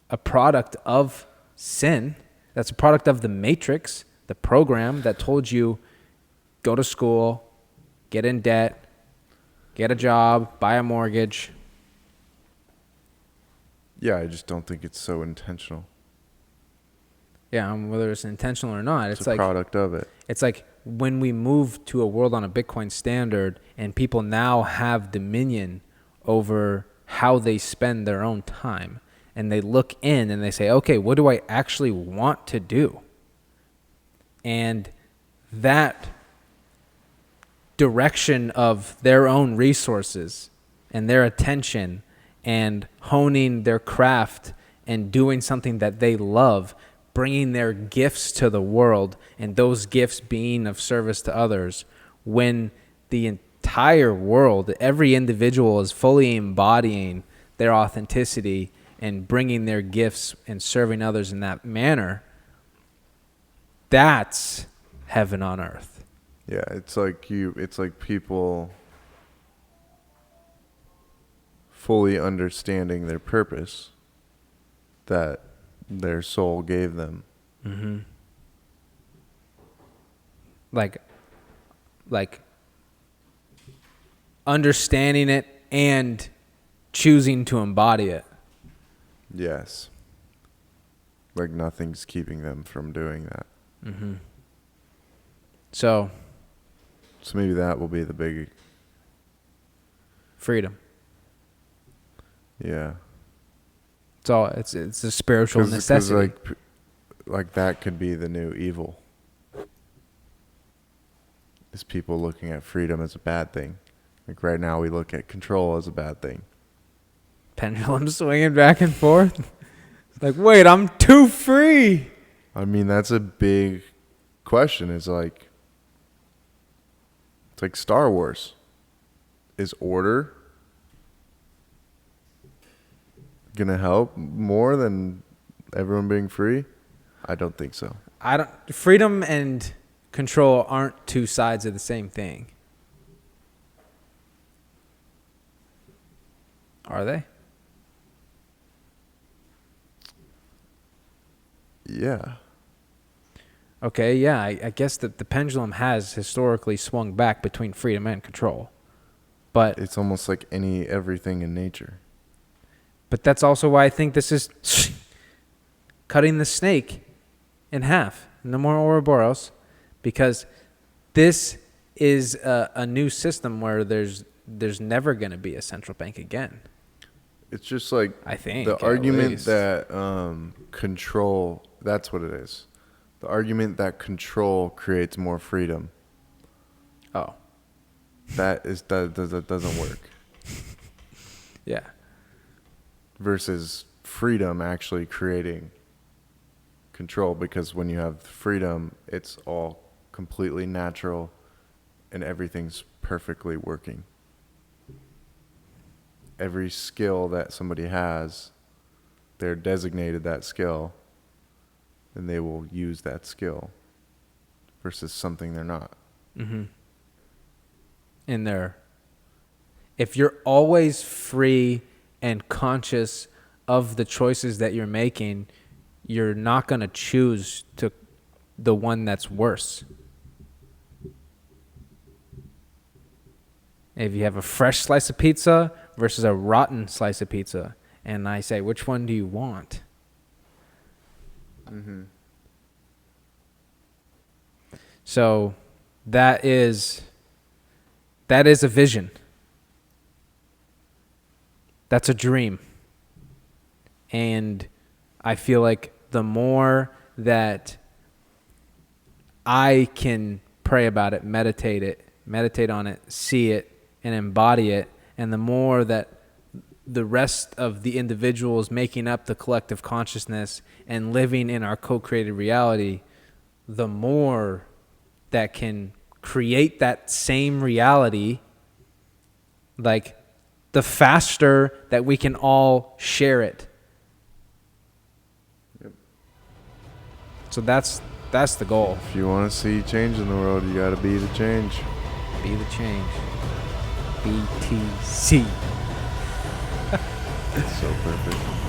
a product of sin. That's a product of the Matrix, the program that told you go to school, get in debt, get a job, buy a mortgage. Yeah, I just don't think it's so intentional. Yeah, whether it's intentional or not, It's it's a like product of it. it's like when we move to a world on a Bitcoin standard and people now have dominion over how they spend their own time, and they look in and they say, okay, what do I actually want to do? And that direction of their own resources and their attention and honing their craft and doing something that they love, bringing their gifts to the world, and those gifts being of service to others, when the entire world, every individual is fully embodying their authenticity and bringing their gifts and serving others in that manner, that's heaven on earth. Yeah, it's like people fully understanding their purpose that their soul gave them. Mm-hmm. Like understanding it and choosing to embody it. Yes. Like nothing's keeping them from doing that. Mm-hmm. So maybe that will be the big, freedom. yeah. It's a spiritual necessity. Like that could be the new evil. Is people looking at freedom as a bad thing. Like right now we look at control as a bad thing. Pendulum swinging back and forth. Like, wait, I'm too free. I mean, that's a big question. It's like Star Wars. Is order gonna help more than everyone being free? I don't think so. Freedom and control aren't two sides of the same thing. Are they? Yeah. Okay, yeah, I guess that the pendulum has historically swung back between freedom and control. But It's almost like everything in nature. that's also why I think this is cutting the snake in half. No more Ouroboros, because this is a new system where there's never going to be a central bank again. It's just like I think the at argument least. that control, that's what it is. The argument that control creates more freedom. Oh, That doesn't work. yeah. Versus freedom actually creating control, because when you have freedom, it's all completely natural and everything's perfectly working. Every skill that somebody has, they're designated that skill and they will use that skill versus something they're not. Mm-hmm. In there, if you're always free and conscious of the choices that you're making, you're not going to choose to the one that's worse. If you have a fresh slice of pizza versus a rotten slice of pizza, and I say, which one do you want? Mm-hmm. So that is a vision. That's a dream. And I feel like the more that I can pray about it, meditate on it, see it, and embody it, and the more that the rest of the individuals making up the collective consciousness and living in our co-created reality, the more that can create that same reality, like the faster that we can all share it. Yep. So that's the goal. If you want to see change in the world, you got to be the change. Be the change. BTC. It's so perfect.